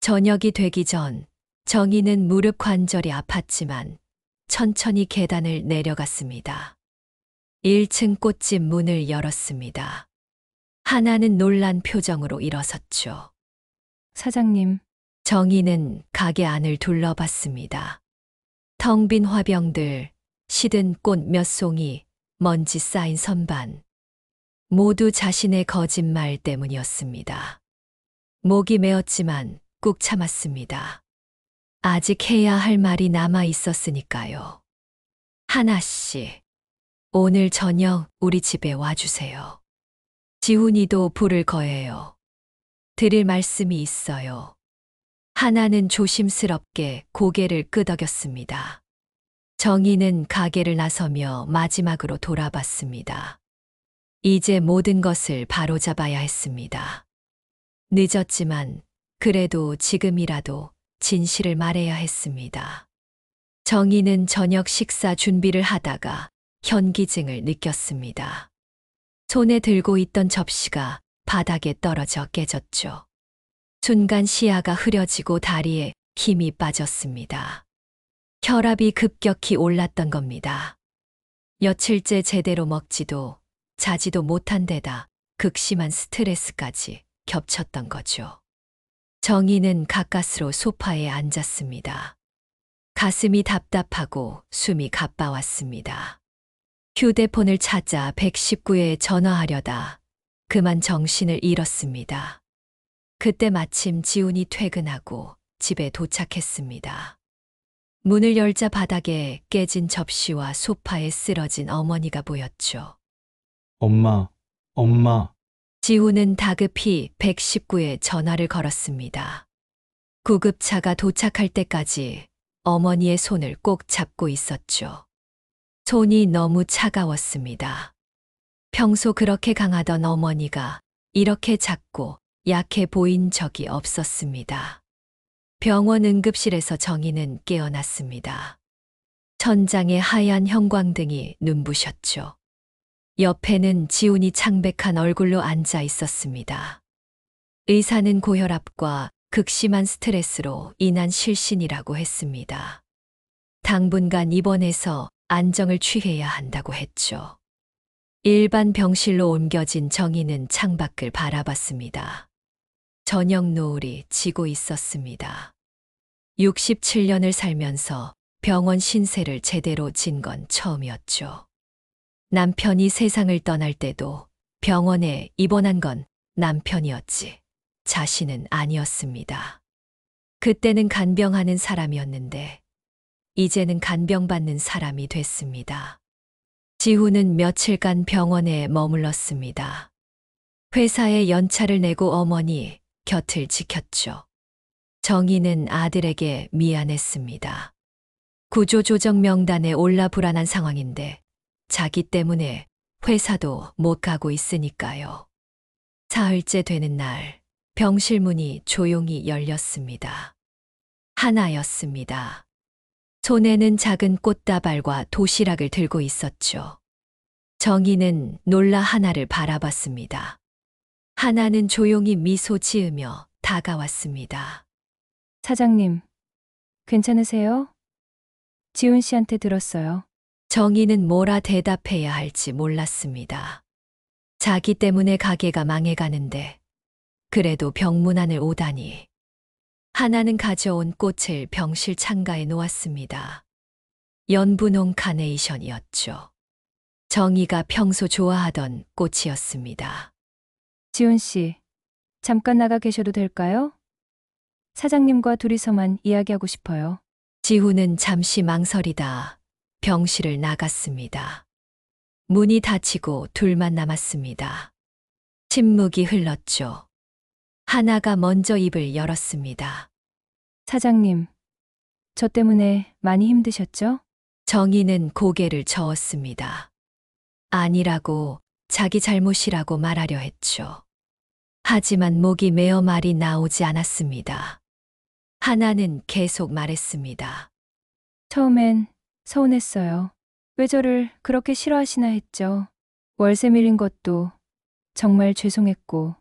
저녁이 되기 전 정희는 무릎 관절이 아팠지만 천천히 계단을 내려갔습니다. 1층 꽃집 문을 열었습니다. 하나는 놀란 표정으로 일어섰죠. 사장님, 정희는 가게 안을 둘러봤습니다. 텅 빈 화병들, 시든 꽃 몇 송이, 먼지 쌓인 선반. 모두 자신의 거짓말 때문이었습니다. 목이 메었지만 꾹 참았습니다. 아직 해야 할 말이 남아 있었으니까요. 하나씨, 오늘 저녁 우리 집에 와주세요. 지훈이도 불을 거예요. 드릴 말씀이 있어요. 하나는 조심스럽게 고개를 끄덕였습니다. 정희는 가게를 나서며 마지막으로 돌아봤습니다. 이제 모든 것을 바로잡아야 했습니다. 늦었지만 그래도 지금이라도 진실을 말해야 했습니다. 정희는 저녁 식사 준비를 하다가 현기증을 느꼈습니다. 손에 들고 있던 접시가 바닥에 떨어져 깨졌죠. 순간 시야가 흐려지고 다리에 힘이 빠졌습니다. 혈압이 급격히 올랐던 겁니다. 며칠째 제대로 먹지도 자지도 못한 데다 극심한 스트레스까지 겹쳤던 거죠. 정희는 가까스로 소파에 앉았습니다. 가슴이 답답하고 숨이 가빠왔습니다. 휴대폰을 찾아 119에 전화하려다 그만 정신을 잃었습니다. 그때 마침 지훈이 퇴근하고 집에 도착했습니다. 문을 열자 바닥에 깨진 접시와 소파에 쓰러진 어머니가 보였죠. 엄마, 엄마. 지훈은 다급히 119에 전화를 걸었습니다. 구급차가 도착할 때까지 어머니의 손을 꼭 잡고 있었죠. 손이 너무 차가웠습니다. 평소 그렇게 강하던 어머니가 이렇게 작고 약해 보인 적이 없었습니다. 병원 응급실에서 정희는 깨어났습니다. 천장에 하얀 형광등이 눈부셨죠. 옆에는 지훈이 창백한 얼굴로 앉아 있었습니다. 의사는 고혈압과 극심한 스트레스로 인한 실신이라고 했습니다. 당분간 입원해서 안정을 취해야 한다고 했죠. 일반 병실로 옮겨진 정희는 창밖을 바라봤습니다. 저녁 노을이 지고 있었습니다. 67년을 살면서 병원 신세를 제대로 진 건 처음이었죠. 남편이 세상을 떠날 때도 병원에 입원한 건 남편이었지 자신은 아니었습니다. 그때는 간병하는 사람이었는데 이제는 간병받는 사람이 됐습니다. 지훈은 며칠간 병원에 머물렀습니다. 회사에 연차를 내고 어머니 곁을 지켰죠. 정희는 아들에게 미안했습니다. 구조조정 명단에 올라 불안한 상황인데 자기 때문에 회사도 못 가고 있으니까요. 사흘째 되는 날 병실 문이 조용히 열렸습니다. 하나였습니다. 손에는 작은 꽃다발과 도시락을 들고 있었죠. 정희는 놀라 하나를 바라봤습니다. 하나는 조용히 미소 지으며 다가왔습니다. 사장님, 괜찮으세요? 지훈 씨한테 들었어요. 정희는 뭐라 대답해야 할지 몰랐습니다. 자기 때문에 가게가 망해가는데 그래도 병문안을 오다니. 하나는 가져온 꽃을 병실 창가에 놓았습니다. 연분홍 카네이션이었죠. 정희가 평소 좋아하던 꽃이었습니다. 지훈 씨, 잠깐 나가 계셔도 될까요? 사장님과 둘이서만 이야기하고 싶어요. 지훈은 잠시 망설이다 병실을 나갔습니다. 문이 닫히고 둘만 남았습니다. 침묵이 흘렀죠. 하나가 먼저 입을 열었습니다. 사장님, 저 때문에 많이 힘드셨죠? 정희는 고개를 저었습니다. 아니라고, 자기 잘못이라고 말하려 했죠. 하지만 목이 메어 말이 나오지 않았습니다. 하나는 계속 말했습니다. 처음엔 서운했어요. 왜 저를 그렇게 싫어하시나 했죠. 월세 밀린 것도 정말 죄송했고,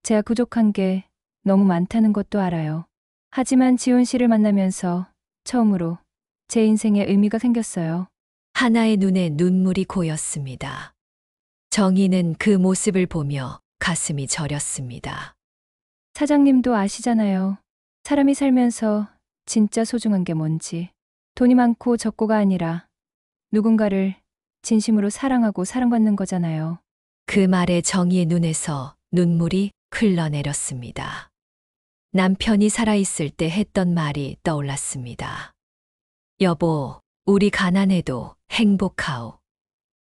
제가 부족한 게 너무 많다는 것도 알아요. 하지만 지훈 씨를 만나면서 처음으로 제 인생에 의미가 생겼어요. 하나의 눈에 눈물이 고였습니다. 정희는 그 모습을 보며 가슴이 저렸습니다. 사장님도 아시잖아요. 사람이 살면서 진짜 소중한 게 뭔지. 돈이 많고 적고가 아니라 누군가를 진심으로 사랑하고 사랑받는 거잖아요. 그 말에 정희의 눈에서 눈물이 흘러내렸습니다. 남편이 살아있을 때 했던 말이 떠올랐습니다. 여보, 우리 가난해도 행복하오.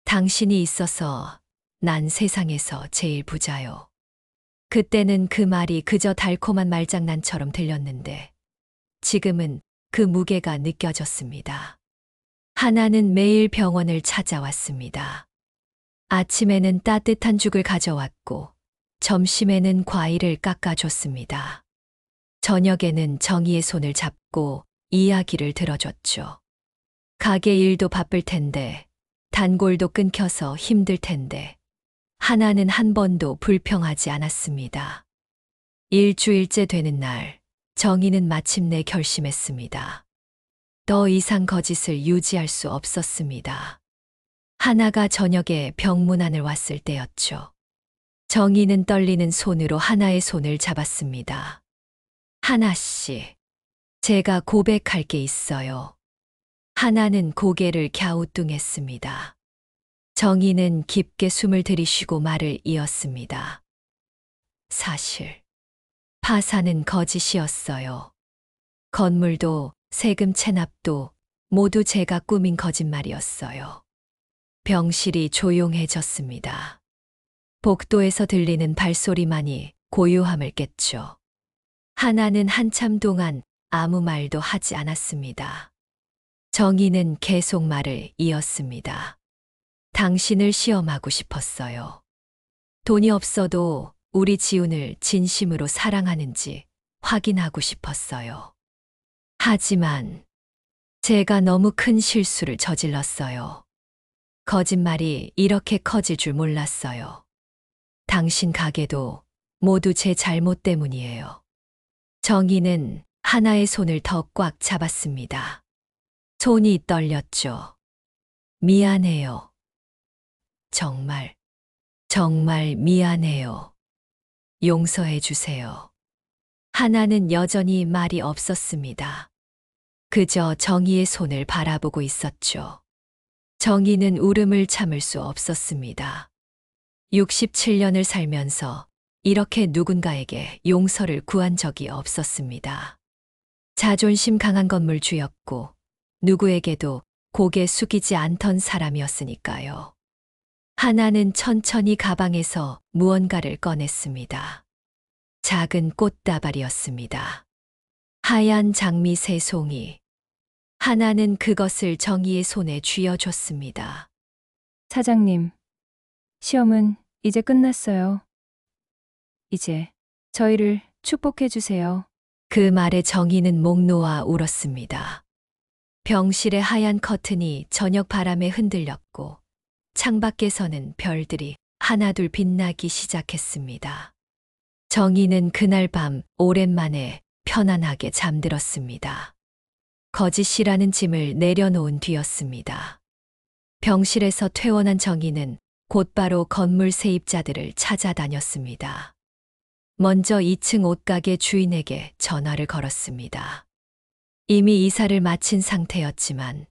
당신이 있어서 난 세상에서 제일 부자요. 그때는 그 말이 그저 달콤한 말장난처럼 들렸는데 지금은 그 무게가 느껴졌습니다. 하나는 매일 병원을 찾아왔습니다. 아침에는 따뜻한 죽을 가져왔고 점심에는 과일을 깎아줬습니다. 저녁에는 정희의 손을 잡고 이야기를 들어줬죠. 가게 일도 바쁠 텐데, 단골도 끊겨서 힘들 텐데, 하나는 한 번도 불평하지 않았습니다. 일주일째 되는 날, 정희는 마침내 결심했습니다. 더 이상 거짓을 유지할 수 없었습니다. 하나가 저녁에 병문안을 왔을 때였죠. 정희는 떨리는 손으로 하나의 손을 잡았습니다. 하나 씨, 제가 고백할 게 있어요. 하나는 고개를 갸우뚱했습니다. 정희는 깊게 숨을 들이쉬고 말을 이었습니다. 사실, 파산은 거짓이었어요. 건물도 세금 체납도 모두 제가 꾸민 거짓말이었어요. 병실이 조용해졌습니다. 복도에서 들리는 발소리만이 고요함을 깼죠. 하나는 한참 동안 아무 말도 하지 않았습니다. 정희는 계속 말을 이었습니다. 당신을 시험하고 싶었어요. 돈이 없어도 우리 지훈을 진심으로 사랑하는지 확인하고 싶었어요. 하지만 제가 너무 큰 실수를 저질렀어요. 거짓말이 이렇게 커질 줄 몰랐어요. 당신 가게도 모두 제 잘못 때문이에요. 정희는 하나의 손을 더 꽉 잡았습니다. 손이 떨렸죠. 미안해요. 정말, 정말 미안해요. 용서해 주세요. 하나는 여전히 말이 없었습니다. 그저 정희의 손을 바라보고 있었죠. 정희는 울음을 참을 수 없었습니다. 67년을 살면서 이렇게 누군가에게 용서를 구한 적이 없었습니다. 자존심 강한 건물주였고 누구에게도 고개 숙이지 않던 사람이었으니까요. 하나는 천천히 가방에서 무언가를 꺼냈습니다. 작은 꽃다발이었습니다. 하얀 장미 3송이. 하나는 그것을 정희의 손에 쥐어줬습니다. 사장님, 시험은 이제 끝났어요. 이제 저희를 축복해 주세요. 그 말에 정희는 목 놓아 울었습니다. 병실의 하얀 커튼이 저녁 바람에 흔들렸고 창밖에서는 별들이 하나둘 빛나기 시작했습니다. 정희는 그날 밤 오랜만에 편안하게 잠들었습니다. 거짓이라는 짐을 내려놓은 뒤였습니다. 병실에서 퇴원한 정희는 곧바로 건물 세입자들을 찾아다녔습니다. 먼저 2층 옷가게 주인에게 전화를 걸었습니다. 이미 이사를 마친 상태였지만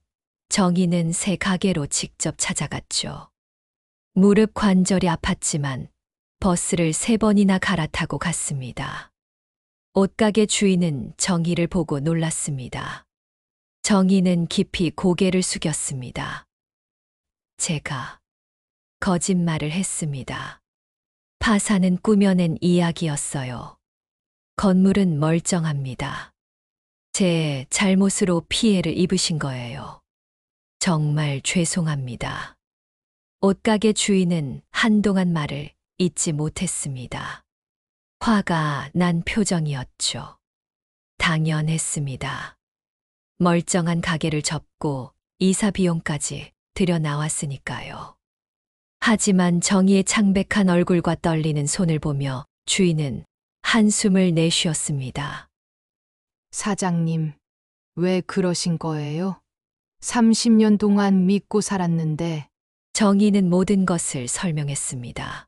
정희는 새 가게로 직접 찾아갔죠. 무릎 관절이 아팠지만 버스를 3번이나 갈아타고 갔습니다. 옷가게 주인은 정희를 보고 놀랐습니다. 정희는 깊이 고개를 숙였습니다. 제가 거짓말을 했습니다. 파산은 꾸며낸 이야기였어요. 건물은 멀쩡합니다. 제 잘못으로 피해를 입으신 거예요. 정말 죄송합니다. 옷가게 주인은 한동안 말을 잊지 못했습니다. 화가 난 표정이었죠. 당연했습니다. 멀쩡한 가게를 접고 이사 비용까지 들여 나왔으니까요. 하지만 정희의 창백한 얼굴과 떨리는 손을 보며 주인은 한숨을 내쉬었습니다. 사장님, 왜 그러신 거예요? 30년 동안 믿고 살았는데. 정희는 모든 것을 설명했습니다.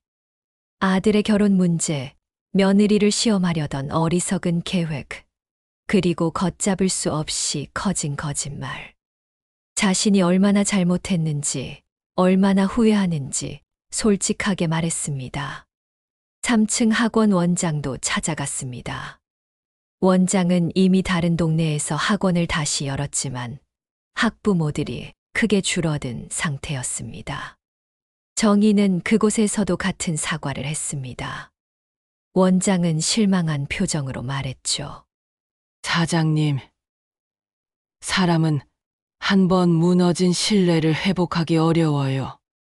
아들의 결혼 문제, 며느리를 시험하려던 어리석은 계획, 그리고 걷잡을 수 없이 커진 거짓말. 자신이 얼마나 잘못했는지, 얼마나 후회하는지 솔직하게 말했습니다. 3층 학원 원장도 찾아갔습니다. 원장은 이미 다른 동네에서 학원을 다시 열었지만 학부모들이 크게 줄어든 상태였습니다. 정희는 그곳에서도 같은 사과를 했습니다. 원장은 실망한 표정으로 말했죠. 사장님, 사람은 한 번 무너진 신뢰를 회복하기 어려워요.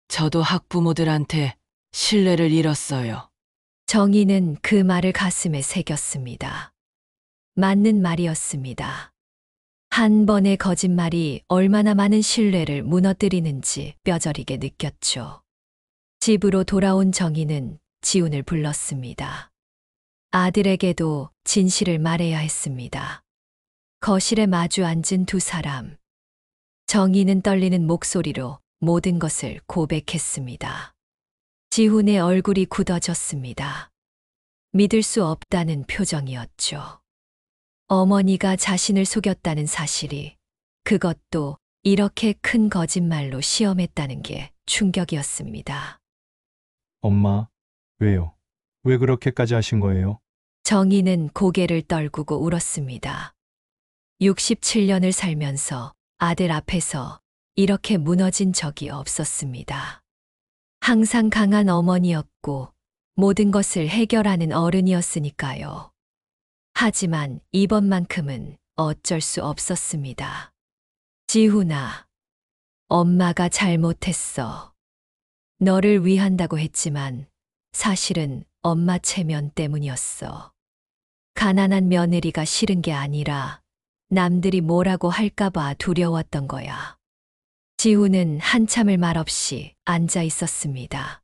저도 학부모들한테 신뢰를 잃었어요. 정희는 그 말을 가슴에 새겼습니다. 맞는 말이었습니다. 한 번의 거짓말이 얼마나 많은 신뢰를 무너뜨리는지 뼈저리게 느꼈죠. 집으로 돌아온 정희는 지훈을 불렀습니다. 아들에게도 진실을 말해야 했습니다. 거실에 마주 앉은 두 사람. 정희는 떨리는 목소리로 모든 것을 고백했습니다. 지훈의 얼굴이 굳어졌습니다. 믿을 수 없다는 표정이었죠. 어머니가 자신을 속였다는 사실이, 그것도 이렇게 큰 거짓말로 시험했다는 게 충격이었습니다. 엄마, 왜요? 왜 그렇게까지 하신 거예요? 정희는 고개를 떨구고 울었습니다. 67년을 살면서 아들 앞에서 이렇게 무너진 적이 없었습니다. 항상 강한 어머니였고 모든 것을 해결하는 어른이었으니까요. 하지만 이번만큼은 어쩔 수 없었습니다. 지훈아, 엄마가 잘못했어. 너를 위한다고 했지만 사실은 엄마 체면 때문이었어. 가난한 며느리가 싫은 게 아니라 남들이 뭐라고 할까봐 두려웠던 거야. 지훈은 한참을 말없이 앉아 있었습니다.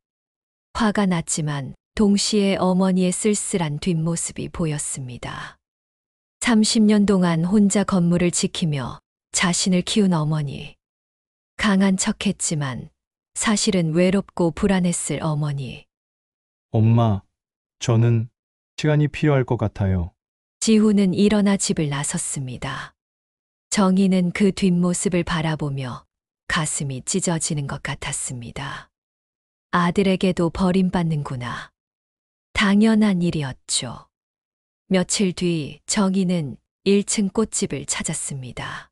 화가 났지만 동시에 어머니의 쓸쓸한 뒷모습이 보였습니다. 30년 동안 혼자 건물을 지키며 자신을 키운 어머니. 강한 척했지만 사실은 외롭고 불안했을 어머니. 엄마, 저는 시간이 필요할 것 같아요. 지훈은 일어나 집을 나섰습니다. 정희는 그 뒷모습을 바라보며 가슴이 찢어지는 것 같았습니다. 아들에게도 버림받는구나. 당연한 일이었죠. 며칠 뒤 정희는 1층 꽃집을 찾았습니다.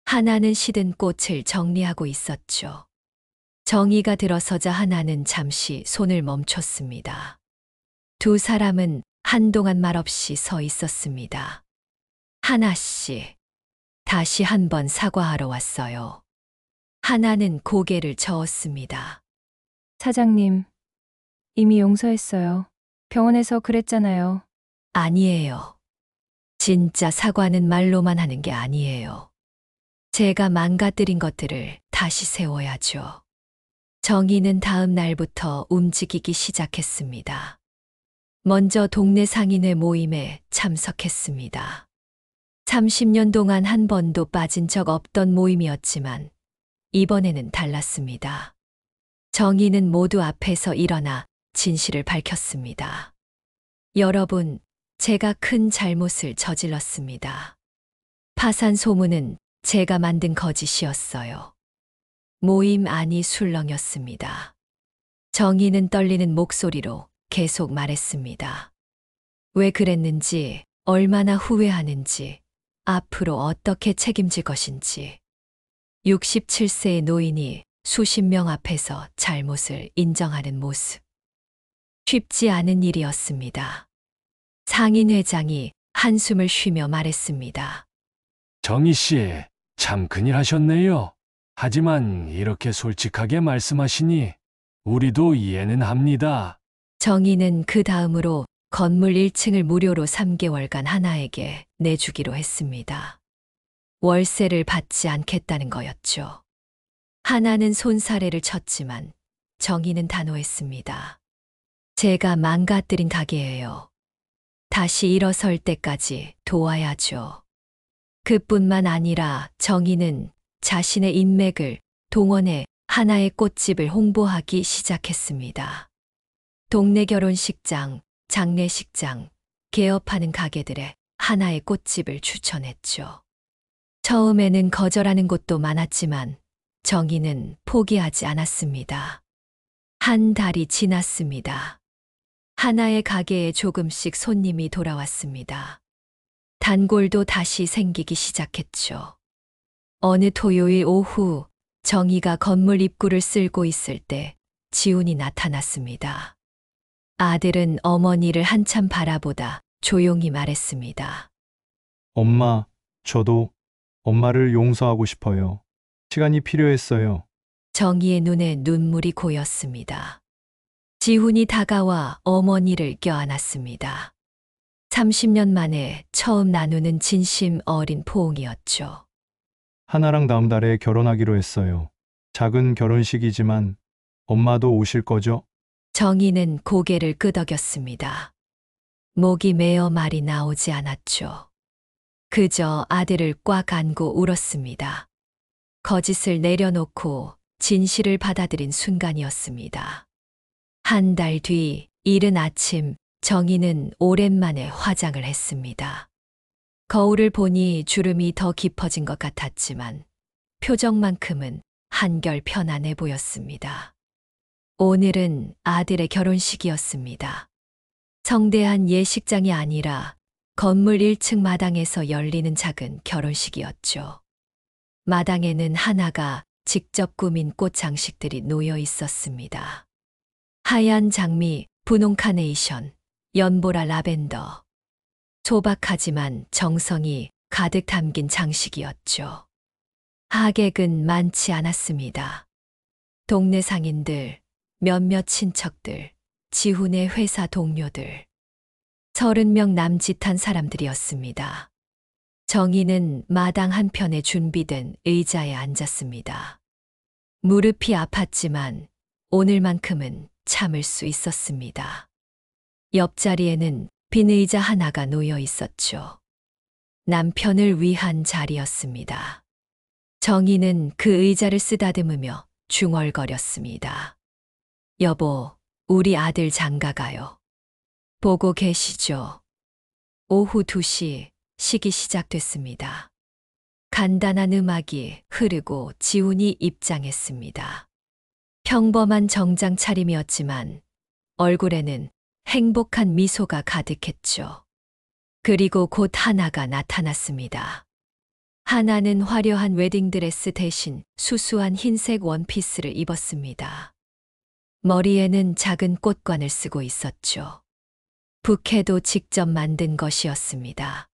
하나는 시든 꽃을 정리하고 있었죠. 정이가 들어서자 하나는 잠시 손을 멈췄습니다. 두 사람은 한동안 말없이 서 있었습니다. 하나 씨, 다시 한번 사과하러 왔어요. 하나는 고개를 저었습니다. 사장님, 이미 용서했어요. 병원에서 그랬잖아요. 아니에요. 진짜 사과는 말로만 하는 게 아니에요. 제가 망가뜨린 것들을 다시 세워야죠. 정희는 다음 날부터 움직이기 시작했습니다. 먼저 동네 상인회 모임에 참석했습니다. 30년 동안 한 번도 빠진 적 없던 모임이었지만 이번에는 달랐습니다. 정희는 모두 앞에서 일어나 진실을 밝혔습니다. 여러분, 제가 큰 잘못을 저질렀습니다. 파산 소문은 제가 만든 거짓이었어요. 모임 안이 술렁였습니다. 정희는 떨리는 목소리로 계속 말했습니다. 왜 그랬는지, 얼마나 후회하는지, 앞으로 어떻게 책임질 것인지. 67세의 노인이 수십 명 앞에서 잘못을 인정하는 모습. 쉽지 않은 일이었습니다. 상인회장이 한숨을 쉬며 말했습니다. 정희 씨, 참 큰일 하셨네요. 하지만 이렇게 솔직하게 말씀하시니 우리도 이해는 합니다. 정희는 그 다음으로 건물 1층을 무료로 3개월간 하나에게 내주기로 했습니다. 월세를 받지 않겠다는 거였죠. 하나는 손사래를 쳤지만 정희는 단호했습니다. 제가 망가뜨린 가게예요. 다시 일어설 때까지 도와야죠. 그뿐만 아니라 정희는 자신의 인맥을 동원해 하나의 꽃집을 홍보하기 시작했습니다. 동네 결혼식장, 장례식장, 개업하는 가게들에 하나의 꽃집을 추천했죠. 처음에는 거절하는 곳도 많았지만 정희는 포기하지 않았습니다. 한 달이 지났습니다. 하나의 가게에 조금씩 손님이 돌아왔습니다. 단골도 다시 생기기 시작했죠. 어느 토요일 오후 정희가 건물 입구를 쓸고 있을 때 지훈이 나타났습니다. 아들은 어머니를 한참 바라보다 조용히 말했습니다. 엄마, 저도 엄마를 용서하고 싶어요. 시간이 필요했어요. 정희의 눈에 눈물이 고였습니다. 지훈이 다가와 어머니를 껴안았습니다. 30년 만에 처음 나누는 진심 어린 포옹이었죠. 하나랑 다음 달에 결혼하기로 했어요. 작은 결혼식이지만 엄마도 오실 거죠? 정희는 고개를 끄덕였습니다. 목이 메어 말이 나오지 않았죠. 그저 아들을 꽉 안고 울었습니다. 거짓을 내려놓고 진실을 받아들인 순간이었습니다. 한 달 뒤 이른 아침 정희는 오랜만에 화장을 했습니다. 거울을 보니 주름이 더 깊어진 것 같았지만 표정만큼은 한결 편안해 보였습니다. 오늘은 아들의 결혼식이었습니다. 성대한 예식장이 아니라 건물 1층 마당에서 열리는 작은 결혼식이었죠. 마당에는 하나가 직접 꾸민 꽃 장식들이 놓여 있었습니다. 하얀 장미, 분홍 카네이션, 연보라 라벤더. 소박하지만 정성이 가득 담긴 장식이었죠. 하객은 많지 않았습니다. 동네 상인들, 몇몇 친척들, 지훈의 회사 동료들. 30명 남짓한 사람들이었습니다. 정희는 마당 한편에 준비된 의자에 앉았습니다. 무릎이 아팠지만 오늘만큼은 참을 수 있었습니다. 옆자리에는 빈 의자 하나가 놓여 있었죠. 남편을 위한 자리였습니다. 정희는 그 의자를 쓰다듬으며 중얼거렸습니다. 여보, 우리 아들 장가가요. 보고 계시죠? 오후 2시 식이 시작됐습니다. 간단한 음악이 흐르고 지훈이 입장했습니다. 평범한 정장 차림이었지만 얼굴에는 행복한 미소가 가득했죠. 그리고 곧 하나가 나타났습니다. 하나는 화려한 웨딩드레스 대신 수수한 흰색 원피스를 입었습니다. 머리에는 작은 꽃관을 쓰고 있었죠. 부케도 직접 만든 것이었습니다.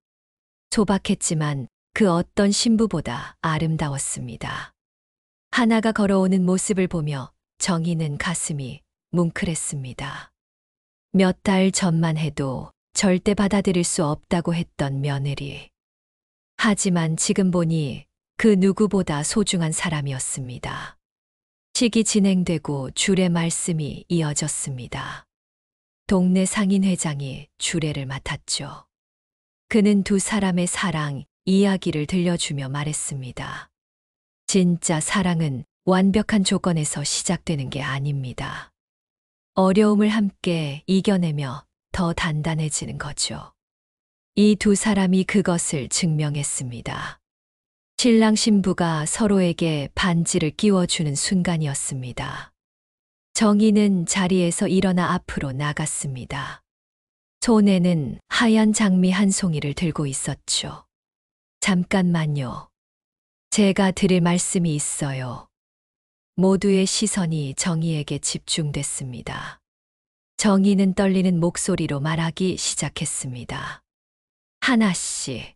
소박했지만 그 어떤 신부보다 아름다웠습니다. 하나가 걸어오는 모습을 보며 정희는 가슴이 뭉클했습니다. 몇 달 전만 해도 절대 받아들일 수 없다고 했던 며느리. 하지만 지금 보니 그 누구보다 소중한 사람이었습니다. 식이 진행되고 주례 말씀이 이어졌습니다. 동네 상인회장이 주례를 맡았죠. 그는 두 사람의 사랑 이야기를 들려주며 말했습니다. 진짜 사랑은 완벽한 조건에서 시작되는 게 아닙니다. 어려움을 함께 이겨내며 더 단단해지는 거죠. 이 두 사람이 그것을 증명했습니다. 신랑 신부가 서로에게 반지를 끼워주는 순간이었습니다. 정희는 자리에서 일어나 앞으로 나갔습니다. 손에는 하얀 장미 한 송이를 들고 있었죠. 잠깐만요. 제가 드릴 말씀이 있어요. 모두의 시선이 정희에게 집중됐습니다. 정희는 떨리는 목소리로 말하기 시작했습니다. 하나 씨.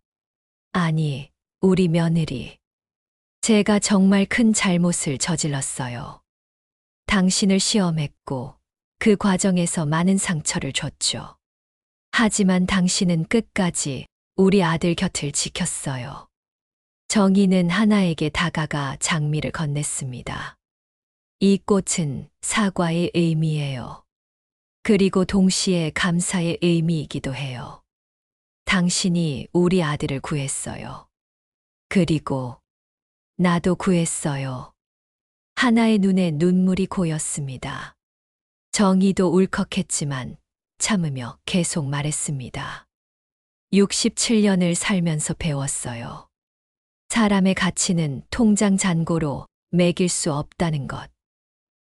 아니, 우리 며느리. 제가 정말 큰 잘못을 저질렀어요. 당신을 시험했고 그 과정에서 많은 상처를 줬죠. 하지만 당신은 끝까지 우리 아들 곁을 지켰어요. 정희는 하나에게 다가가 장미를 건넸습니다. 이 꽃은 사과의 의미예요. 그리고 동시에 감사의 의미이기도 해요. 당신이 우리 아들을 구했어요. 그리고 나도 구했어요. 하나의 눈에 눈물이 고였습니다. 정희도 울컥했지만 참으며 계속 말했습니다. 67년을 살면서 배웠어요. 사람의 가치는 통장 잔고로 매길 수 없다는 것.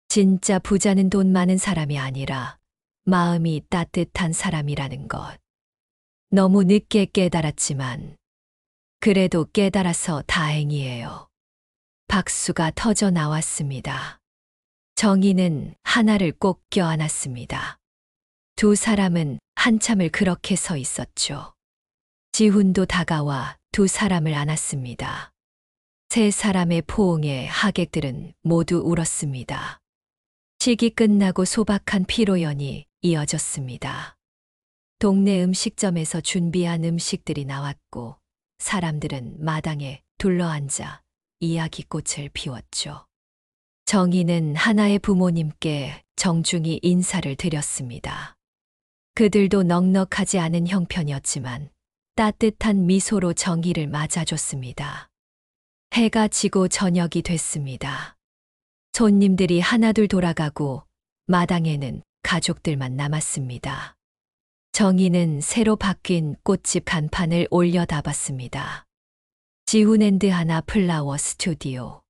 진짜 부자는 돈 많은 사람이 아니라 마음이 따뜻한 사람이라는 것. 너무 늦게 깨달았지만 그래도 깨달아서 다행이에요. 박수가 터져 나왔습니다. 정희는 하나를 꼭 껴안았습니다. 두 사람은 한참을 그렇게 서 있었죠. 지훈도 다가와 두 사람을 안았습니다. 세 사람의 포옹에 하객들은 모두 울었습니다. 식이 끝나고 소박한 피로연이 이어졌습니다. 동네 음식점에서 준비한 음식들이 나왔고 사람들은 마당에 둘러앉아 이야기꽃을 피웠죠. 정희는 하나의 부모님께 정중히 인사를 드렸습니다. 그들도 넉넉하지 않은 형편이었지만 따뜻한 미소로 정희를 맞아줬습니다. 해가 지고 저녁이 됐습니다. 손님들이 하나둘 돌아가고 마당에는 가족들만 남았습니다. 정희는 새로 바뀐 꽃집 간판을 올려다봤습니다. 지훈앤드 하나 플라워 스튜디오.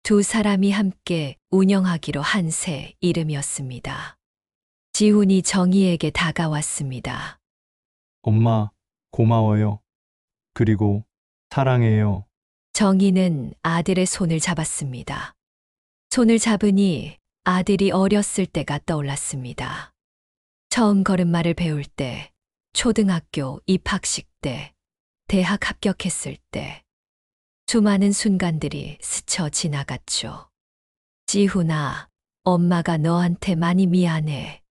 두 사람이 함께 운영하기로 한 새 이름이었습니다. 지훈이 정희에게 다가왔습니다. 엄마, 고마워요. 그리고 사랑해요. 정희는 아들의 손을 잡았습니다. 손을 잡으니 아들이 어렸을 때가 떠올랐습니다. 처음 걸음마를 배울 때, 초등학교 입학식 때, 대학 합격했을 때, 수많은 순간들이 스쳐 지나갔죠. 지훈아, 엄마가 너한테 많이 미안해.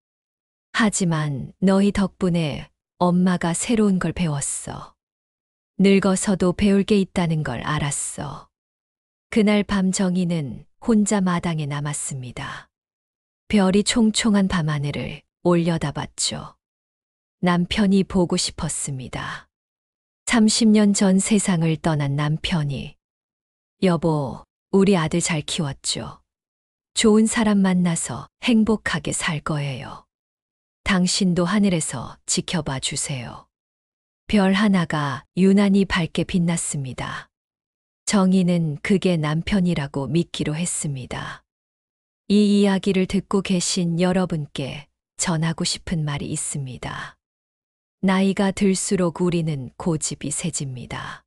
하지만 너희 덕분에 엄마가 새로운 걸 배웠어. 늙어서도 배울 게 있다는 걸 알았어. 그날 밤 정희는 혼자 마당에 남았습니다. 별이 총총한 밤하늘을 올려다봤죠. 남편이 보고 싶었습니다. 30년 전 세상을 떠난 남편이. 여보, 우리 아들 잘 키웠죠. 좋은 사람 만나서 행복하게 살 거예요. 당신도 하늘에서 지켜봐 주세요. 별 하나가 유난히 밝게 빛났습니다. 정희는 그게 남편이라고 믿기로 했습니다. 이 이야기를 듣고 계신 여러분께 전하고 싶은 말이 있습니다. 나이가 들수록 우리는 고집이 세집니다.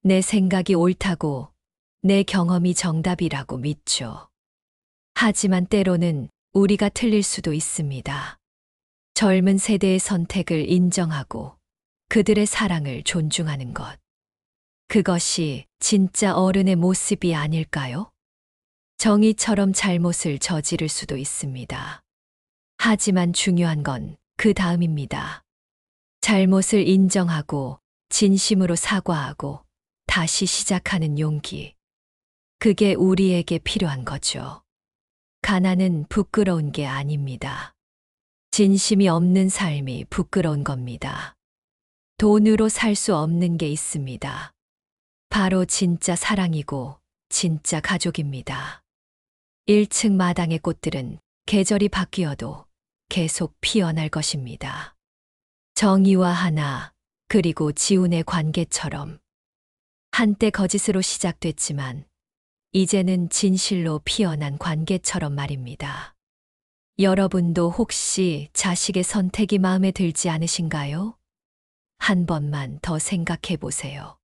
내 생각이 옳다고, 내 경험이 정답이라고 믿죠. 하지만 때로는 우리가 틀릴 수도 있습니다. 젊은 세대의 선택을 인정하고 그들의 사랑을 존중하는 것. 그것이 진짜 어른의 모습이 아닐까요? 정의처럼 잘못을 저지를 수도 있습니다. 하지만 중요한 건 그 다음입니다. 잘못을 인정하고 진심으로 사과하고 다시 시작하는 용기. 그게 우리에게 필요한 거죠. 가난은 부끄러운 게 아닙니다. 진심이 없는 삶이 부끄러운 겁니다. 돈으로 살 수 없는 게 있습니다. 바로 진짜 사랑이고 진짜 가족입니다. 1층 마당의 꽃들은 계절이 바뀌어도 계속 피어날 것입니다. 정의와 하나, 그리고 지훈의 관계처럼 한때 거짓으로 시작됐지만 이제는 진실로 피어난 관계처럼 말입니다. 여러분도 혹시 자식의 선택이 마음에 들지 않으신가요? 한 번만 더 생각해 보세요.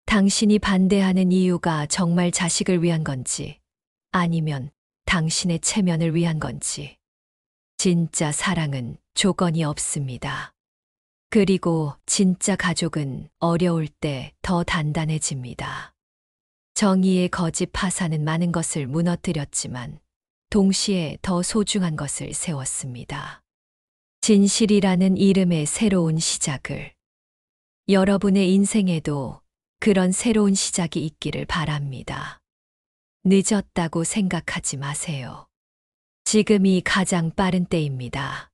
당신이 반대하는 이유가 정말 자식을 위한 건지, 아니면 당신의 체면을 위한 건지. 진짜 사랑은 조건이 없습니다. 그리고 진짜 가족은 어려울 때 더 단단해집니다. 정의의 거짓 파사는 많은 것을 무너뜨렸지만 동시에 더 소중한 것을 세웠습니다. 진실이라는 이름의 새로운 시작을. 여러분의 인생에도 그런 새로운 시작이 있기를 바랍니다. 늦었다고 생각하지 마세요. 지금이 가장 빠른 때입니다.